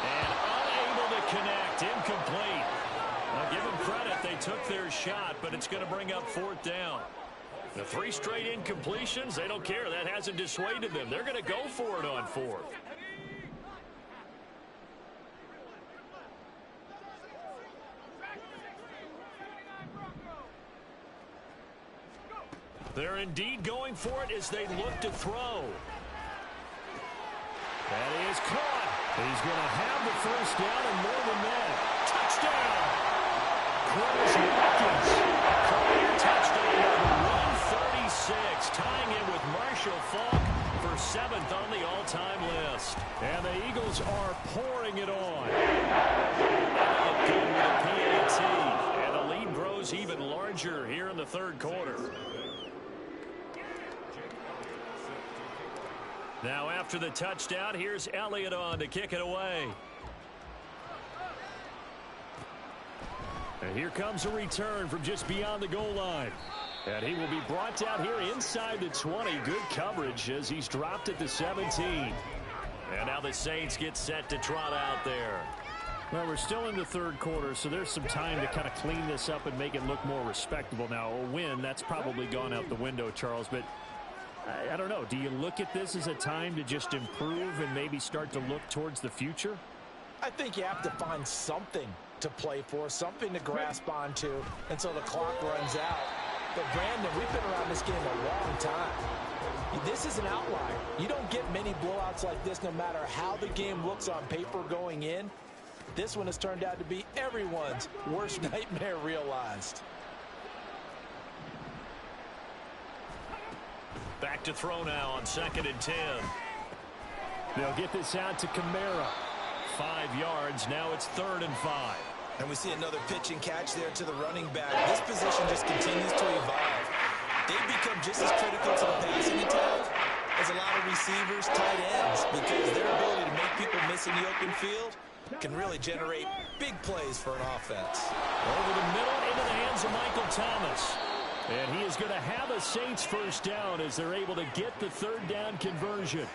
And unable to connect. Incomplete. Now give them credit. They took their shot, but it's going to bring up 4th down. The 3 straight incompletions, they don't care. That hasn't dissuaded them. They're going to go for it on 4th. They're indeed going for it as they look to throw. That is caught. He's going to have the 1st down and more than that. Touchdown! Chris Watkins. Career touchdown number 136, tying in with Marshall Faulk for 7th on the all-time list. And the Eagles are pouring it on. Good with a PAT. And the lead grows even larger here in the 3rd quarter. Now after the touchdown, here's Elliott on to kick it away. And here comes a return from just beyond the goal line. And he will be brought down here inside the 20. Good coverage as he's dropped at the 17. And now the Saints get set to trot out there. Well, we're still in the 3rd quarter, so there's some time to kind of clean this up and make it look more respectable. Now, a win, that's probably gone out the window, Charles, but I don't know. Do you look at this as a time to just improve and maybe start to look towards the future? I think you have to find something to play for, something to grasp onto until the clock runs out. But, Brandon, we've been around this game a long time. This is an outlier. You don't get many blowouts like this no matter how the game looks on paper going in. This one has turned out to be everyone's worst nightmare realized. Back to throw now on 2nd and 10. They'll get this out to Kamara. 5 yards. Now it's 3rd and 5. And we see another pitch and catch there to the running back. This position just continues to evolve. They become just as critical to the passing attack as a lot of receivers, tight ends, because their ability to make people miss in the open field can really generate big plays for an offense. Over the middle into the hands of Michael Thomas. And he is going to have a Saints 1st down as they're able to get the 3rd down conversion.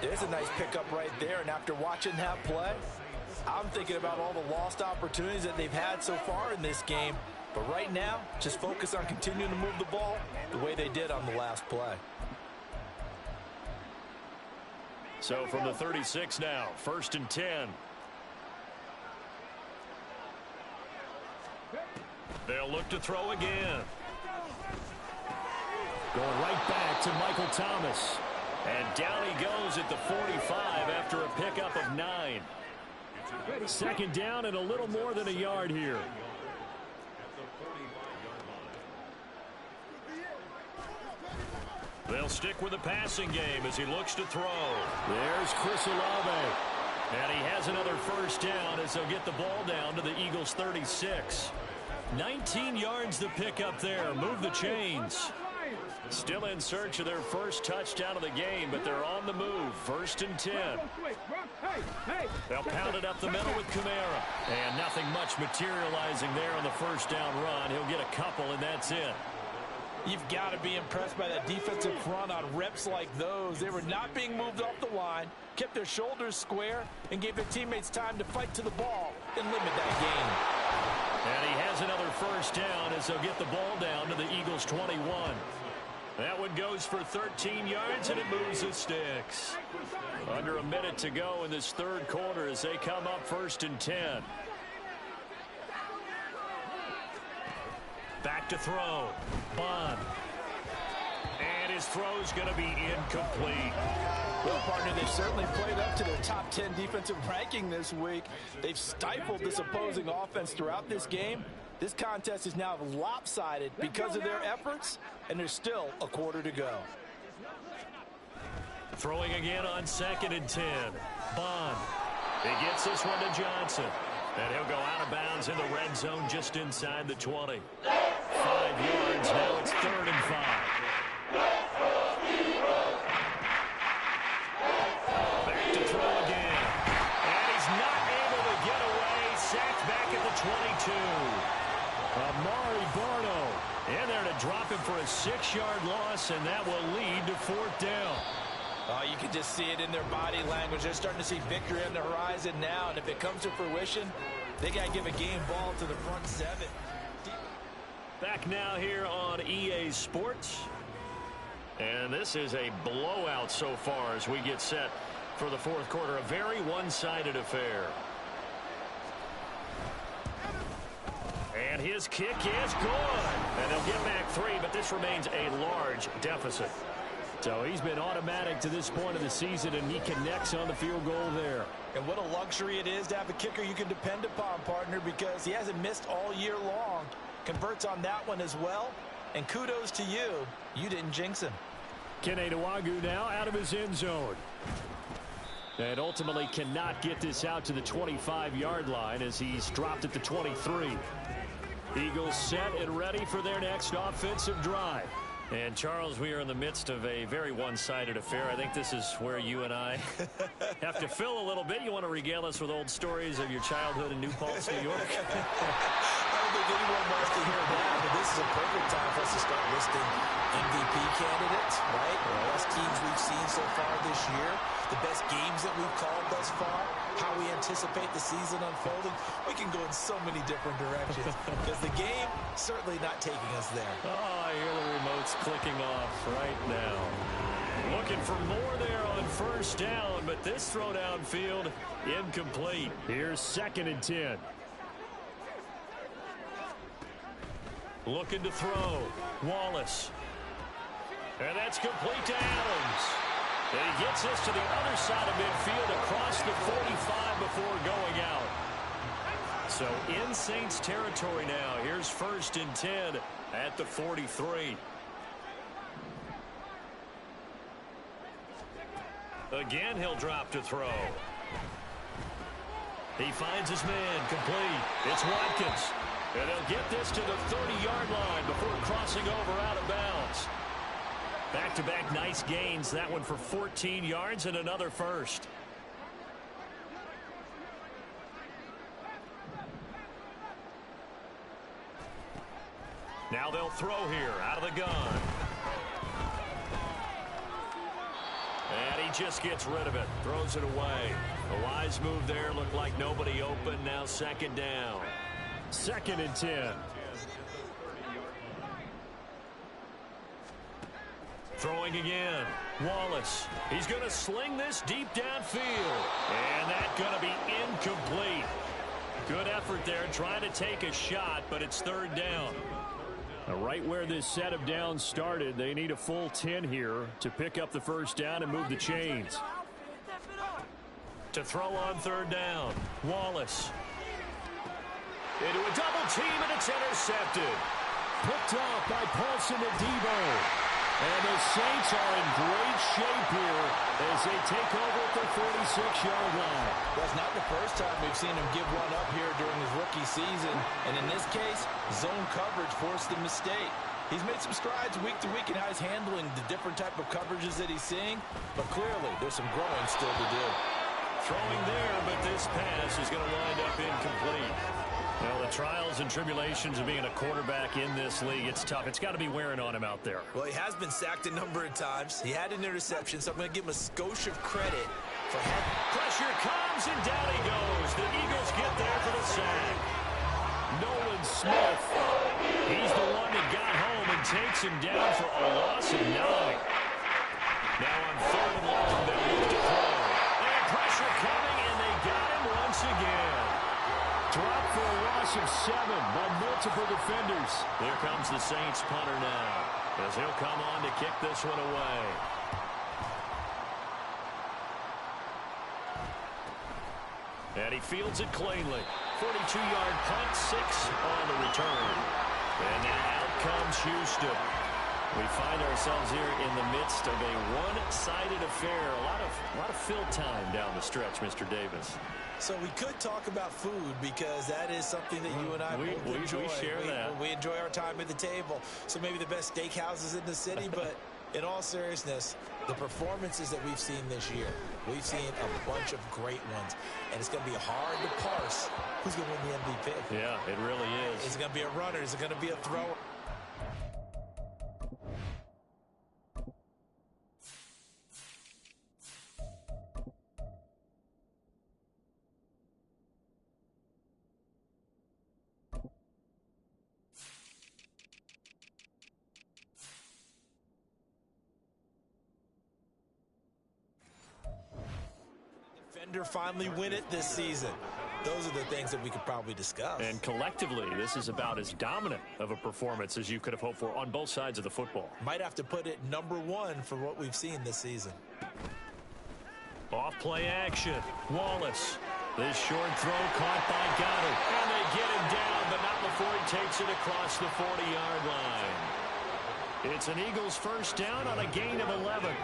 There's a nice pickup right there, and after watching that play, I'm thinking about all the lost opportunities that they've had so far in this game. But right now, just focus on continuing to move the ball the way they did on the last play. So from the 36 now, 1st and 10. They'll look to throw again. Going right back to Michael Thomas. And down he goes at the 45 after a pickup of 9. 2nd down and a little more than a yard here. They'll stick with the passing game as he looks to throw. There's Chris Olave. And he has another first down as they'll get the ball down to the Eagles' 36. 19 yards to pick up there. Move the chains. Still in search of their first touchdown of the game, but they're on the move. 1st and 10. They'll pound it up the middle with Kamara. And nothing much materializing there on the first down run. He'll get a couple, and that's it. You've got to be impressed by that defensive front on reps like those. They were not being moved off the line, kept their shoulders square, and gave their teammates time to fight to the ball and limit that gain. And he has another first down as they'll get the ball down to the Eagles' 21. That one goes for 13 yards, and it moves the sticks. Under a minute to go in this third quarter as they come up 1st and 10. Back to throw. Bond. And his throw's going to be incomplete. Well, partner, they've certainly played up to their top 10 defensive ranking this week. They've stifled this opposing offense throughout this game. This contest is now lopsided because of their efforts, and there's still a quarter to go. Throwing again on 2nd and 10. Bond. He gets this one to Johnson. And he'll go out of bounds in the red zone just inside the 20. 5 yards. Now it's 3rd and 5. Back to throw again. And he's not able to get away. Sacked back at the 22. Amari Barno in there to drop him for a 6-yard loss, and that will lead to 4th down. Oh, you can just see it in their body language. They're starting to see victory on the horizon now, and if it comes to fruition, they got to give a game ball to the front 7. Back now here on EA Sports. And this is a blowout so far as we get set for the 4th quarter. A very one-sided affair. And his kick is good. And they'll get back 3, but this remains a large deficit. So he's been automatic to this point of the season, and he connects on the field goal there. And what a luxury it is to have a kicker you can depend upon, partner, because he hasn't missed all year long. Converts on that one as well. And kudos to you. You didn't jinx him. Kene Nwangwu now out of his end zone. And ultimately cannot get this out to the 25-yard line as he's dropped at the 23. Eagles set and ready for their next offensive drive. And, Charles, we are in the midst of a very one-sided affair. I think this is where you and I have to fill a little bit. You want to regale us with old stories of your childhood in New Paltz, New York? I don't think anyone wants to hear that, but this is a perfect time for us to start listing MVP candidates, right? The best teams we've seen so far this year, the best games that we've called thus far, how we anticipate the season unfolding. We can go in so many different directions because the game certainly not taking us there. Oh, I hear the remote's clicking off right now. Looking for more there on 1st down, but this throw downfield incomplete. Here's 2nd and 10. Looking to throw. Wallace. And that's complete to Adams. And he gets this to the other side of midfield across the 45 before going out. So in Saints territory now. Here's 1st and 10 at the 43. Again, he'll drop to throw. He finds his man complete. It's Watkins. And they'll get this to the 30-yard line before crossing over out of bounds. Back-to-back nice gains. That one for 14 yards and another first. Now they'll throw here out of the gun. And he just gets rid of it. Throws it away. A wise move there. Looked like nobody open. Now 2nd down. 2nd and 10. Throwing again. Wallace. He's going to sling this deep downfield. And that's going to be incomplete. Good effort there trying to take a shot, but it's 3rd down. Right where this set of downs started, they need a full 10 here to pick up the 1st down and move the chains. To throw on 3rd down. Wallace. Into a double team, and it's intercepted. Picked off by Paulson Adebo. And the Saints are in great shape here as they take over at their 46-yard line. Well, it's not the first time we've seen him give one up here during his rookie season. And in this case, zone coverage forced the mistake. He's made some strides week to week in how he's handling the different type of coverages that he's seeing. But clearly, there's some growing still to do. Throwing there, but this pass is going to wind up incomplete. Well, the trials and tribulations of being a quarterback in this league, it's tough. It's got to be wearing on him out there. Well, he has been sacked a number of times. He had an interception, so I'm going to give him a skosh of credit for having. Pressure comes, and down he goes. The Eagles get there for the sack. Nolan Smith. He's the one that got home and takes him down for a loss of 9. Now on 3rd and long, they move to throw. And pressure coming, and they got him once again. Dropped for a loss of 7 by multiple defenders. Here comes the Saints punter now, as he'll come on to kick this one away. And he fields it cleanly. 42-yard punt, 6 on the return. And now out comes Houston. We find ourselves here in the midst of a one-sided affair. A lot of fill time down the stretch, Mr. Davis. So we could talk about food because that is something that you and I both enjoy. We share that. We enjoy our time at the table. So maybe the best steakhouses in the city, but in all seriousness, the performances that we've seen this year, we've seen a bunch of great ones. And it's going to be hard to parse who's going to win the MVP. Yeah, it really is. Is it going to be a runner? Is it going to be a thrower? Finally win it this season. Those are the things that we could probably discuss. And collectively, this is about as dominant of a performance as you could have hoped for on both sides of the football. Might have to put it #1 for what we've seen this season. Off play action. Wallace. This short throw caught by Goddard. And they get him down, but not before he takes it across the 40-yard line. It's an Eagles first down on a gain of 11.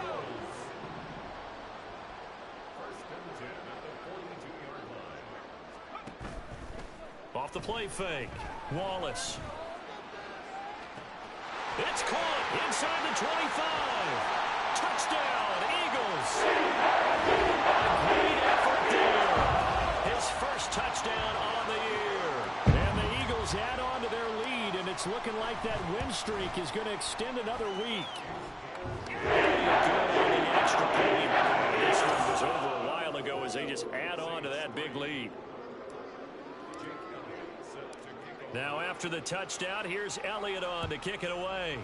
Off the play fake. Wallace. It's caught inside the 25. Touchdown, Eagles. Great effort there. His first touchdown on the year. And the Eagles add on to their lead, and it's looking like that win streak is going to extend another week. Good on the extra point. This one was over a while ago as they just add on to that big lead. Now after the touchdown, here's Elliott on to kick it away.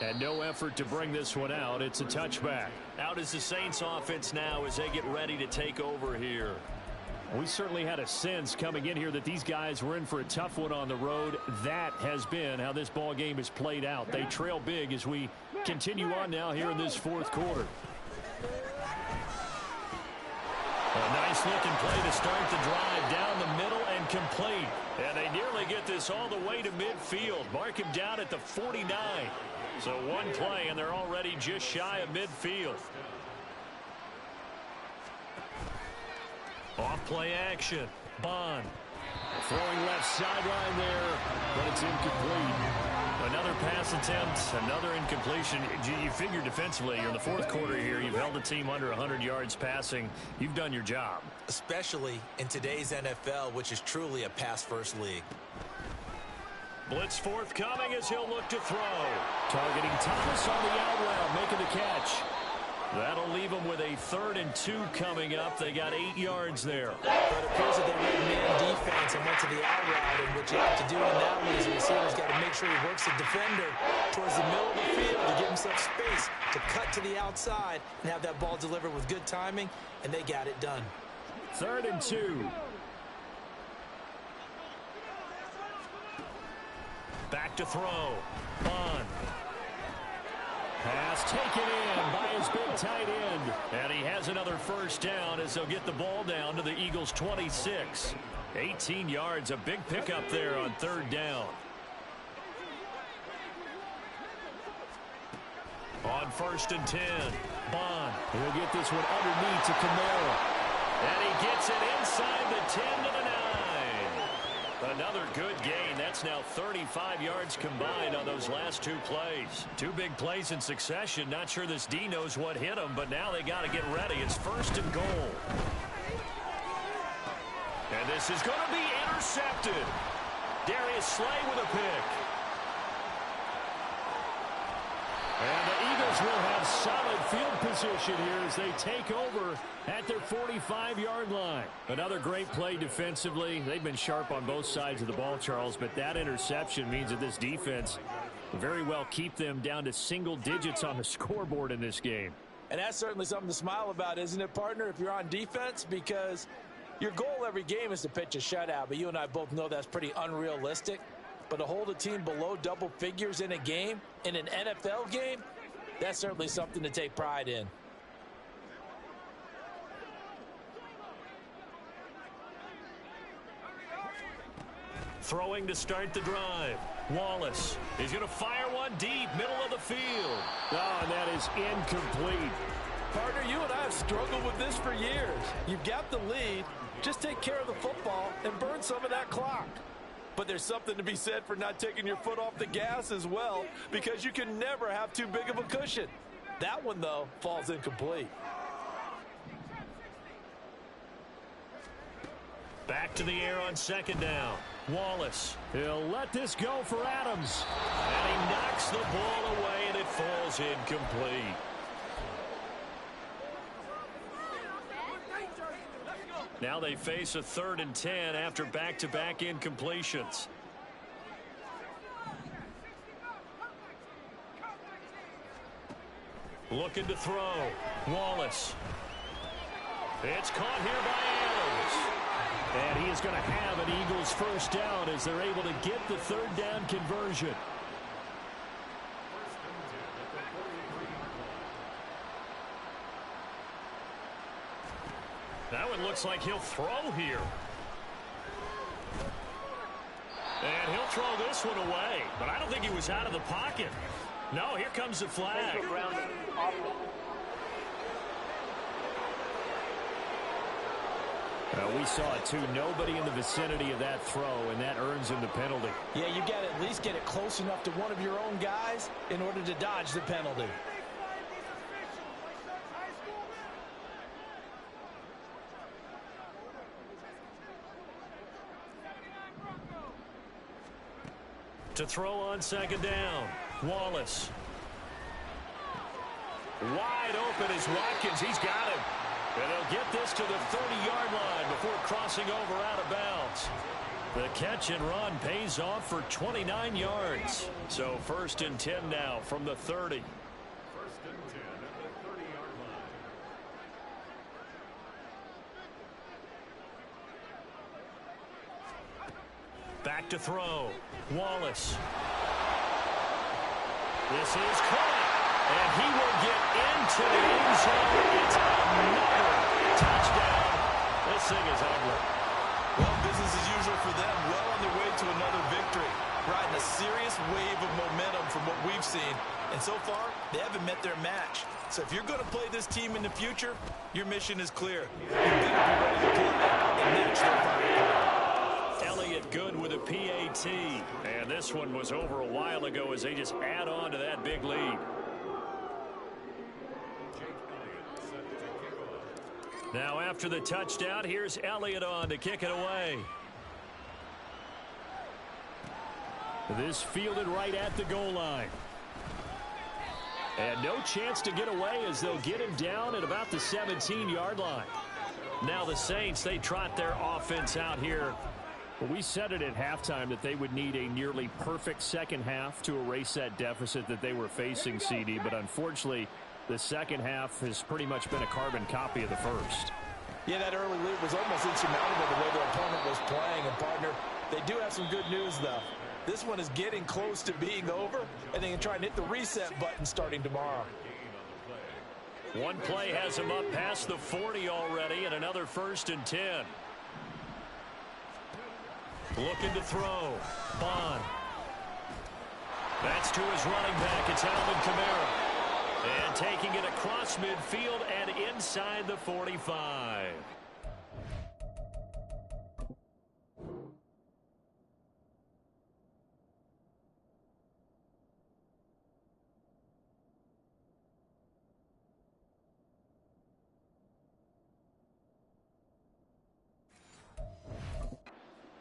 And no effort to bring this one out. It's a touchback. Out is the Saints offense now as they get ready to take over here. We certainly had a sense coming in here that these guys were in for a tough one on the road. That has been how this ball game has played out. They trail big as we continue on now here in this fourth quarter. A nice looking play to start the drive down the middle and complete. And they nearly get this all the way to midfield. Mark him down at the 49. So one play and they're already just shy of midfield. Off play action. Bond. Throwing left sideline there, but it's incomplete. Another pass attempt, another incompletion. You figure defensively, you're in the fourth quarter here. You've held the team under 100 yards passing. You've done your job. Especially in today's NFL, which is truly a pass-first league. Blitz forthcoming as he'll look to throw. Targeting Thomas on the out route, making the catch. That'll leave them with a 3rd and 2 coming up. They got 8 yards there. But it appears that they read man defense and went to the out route, and what you have to do in that one is the receiver's got to make sure he works the defender towards the middle of the field to give himself space to cut to the outside and have that ball delivered with good timing, and they got it done. 3rd and 2. Back to throw. Bond. Pass taken in by his big tight end. And he has another first down as they'll get the ball down to the Eagles' 26. 18 yards, a big pickup there on 3rd down. On 1st and 10, Bond. He'll get this one underneath to Kamara. And he gets it inside the 10 to the 9. Another good gain. That's now 35 yards combined on those last 2 plays. 2 big plays in succession. Not sure this D knows what hit him, but now they got to get ready. It's 1st and goal. And this is going to be intercepted. Darius Slay with a pick. And the Eagles will have solid field position here as they take over at their 45-yard line. Another great play defensively. They've been sharp on both sides of the ball, Charles, but that interception means that this defense will very well keep them down to single digits on the scoreboard in this game. And that's certainly something to smile about, isn't it, partner, if you're on defense? Because your goal every game is to pitch a shutout, but you and I both know that's pretty unrealistic. But to hold a team below double figures in a game, in an NFL game, that's certainly something to take pride in. Throwing to start the drive. Wallace is going to fire one deep, middle of the field. Oh, and that is incomplete. Partner, you and I have struggled with this for years. You've got the lead. Just take care of the football and burn some of that clock. But there's something to be said for not taking your foot off the gas as well, because you can never have too big of a cushion. That one, though, falls incomplete. Back to the air on 2nd down. Wallace. He'll let this go for Adams. And he knocks the ball away, and it falls incomplete. Now they face a 3rd and 10 after back-to-back incompletions. Looking to throw. Wallace. It's caught here by Adams. And he is going to have an Eagles 1st down as they're able to get the 3rd down conversion. That one looks like he'll throw here. And he'll throw this one away. But I don't think he was out of the pocket. No, here comes the flag. We saw it, too. Nobody in the vicinity of that throw, and that earns him the penalty. Yeah, you got to at least get it close enough to one of your own guys in order to dodge the penalty. To throw on 2nd down. Wallace. Wide open is Watkins. He's got him. And they'll get this to the 30-yard line before crossing over out of bounds. The catch and run pays off for 29 yards. So 1st and 10 now from the 30. 1st and 10 at the 30-yard line. Back to throw. Wallace. This is caught. And he will get into the end zone. It's another touchdown. This thing is ugly. Well, business as usual for them. Well on their way to another victory. Riding a serious wave of momentum from what we've seen. And so far, they haven't met their match. So if you're going to play this team in the future, your mission is clear. You better be ready to play and match their firepower. Elliott good with a PAT. And this one was over a while ago as they just add on to that big lead. Now after the touchdown, here's Elliott on to kick it away. This fielded right at the goal line. And no chance to get away as they'll get him down at about the 17-yard line. Now the Saints, they trot their offense out here. Well, we said it at halftime that they would need a nearly perfect second half to erase that deficit that they were facing, CD. But unfortunately, the second half has pretty much been a carbon copy of the first. Yeah, that early lead was almost insurmountable the way their opponent was playing. And, partner, they do have some good news, though. This one is getting close to being over, and they can try and hit the reset button starting tomorrow. One play has him up past the 40 already, and another 1st and 10. Looking to throw. Bond. That's to his running back. It's Alvin Kamara. And taking it across midfield and inside the 45.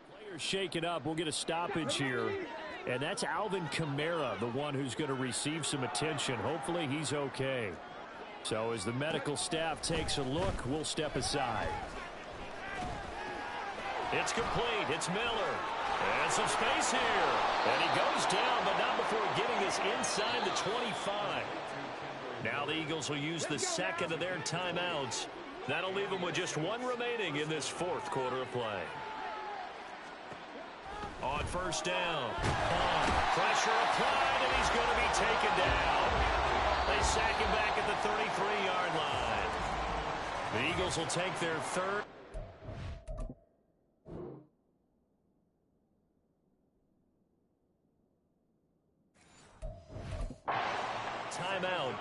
Players shaken up. We'll get a stoppage here. And that's Alvin Kamara, the one who's going to receive some attention. Hopefully he's okay. So as the medical staff takes a look, we'll step aside. It's complete. It's Miller. And some space here. And he goes down, but not before getting us inside the 25. Now the Eagles will use the second of their timeouts. That'll leave them with just one remaining in this fourth quarter of play. On first down. Pressure applied, and he's going to be taken down. They sack him back at the 33-yard line. The Eagles will take their third. Timeout.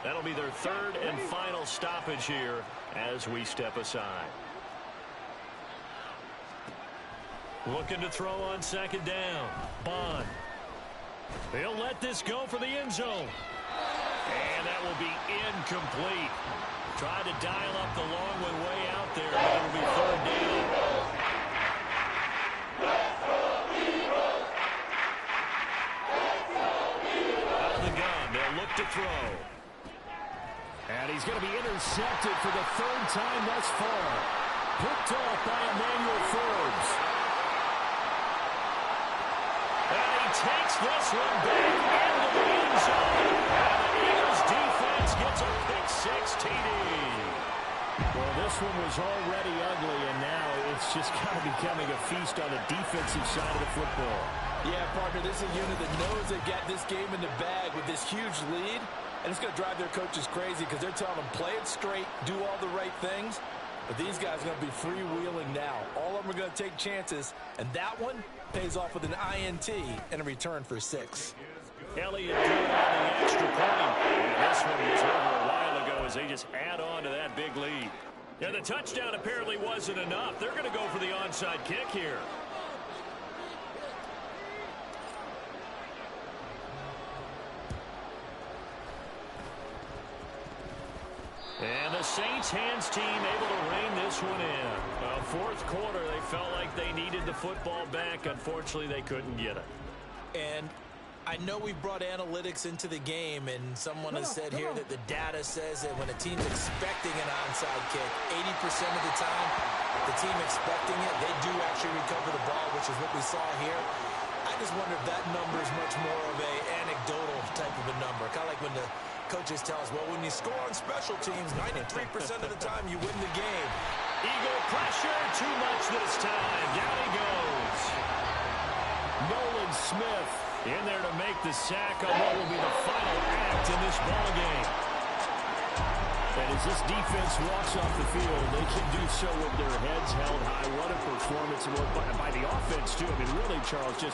That'll be their third and final stoppage here as we step aside. Looking to throw on second down. Bond. They'll let this go for the end zone. And that will be incomplete. Tried to dial up the long one way out there, but it'll be third down. Out of the gun, they'll look to throw. And he's going to be intercepted for the third time thus far. Picked off by Emmanuel Forbes. And he takes this one back into the end zone. And the Eagles defense gets a pick-six TD. Well, this one was already ugly, and now it's just kind of becoming a feast on the defensive side of the football. Yeah, partner, this is a unit that knows they've got this game in the bag with this huge lead. And it's going to drive their coaches crazy because they're telling them play it straight, do all the right things. But these guys are going to be freewheeling now. All of them are going to take chances. And that one pays off with an INT and a return for 6. Elliott drew on the extra point. And this one was over a while ago as they just add on to that big lead. Yeah, the touchdown apparently wasn't enough. They're going to go for the onside kick here. And the Saints hands team able to rein this one in. Fourth quarter, they felt like they needed the football back. Unfortunately, they couldn't get it. And I know we brought analytics into the game, and someone has said here that the data says that when a team's expecting an onside kick, 80% of the time, the team expecting it, they do actually recover the ball, which is what we saw here. I just wonder if that number is much more of a anecdotal type of a number. Kind of like when the coaches tell us, well, when you score on special teams, 93% of the time you win the game. Eagle pressure, too much this time. Down he goes. Nolan Smith in there to make the sack on what will be the final act in this ball game. And as this defense walks off the field, they can do so with their heads held high. What a performance by the offense, too. I mean, really, Charles, just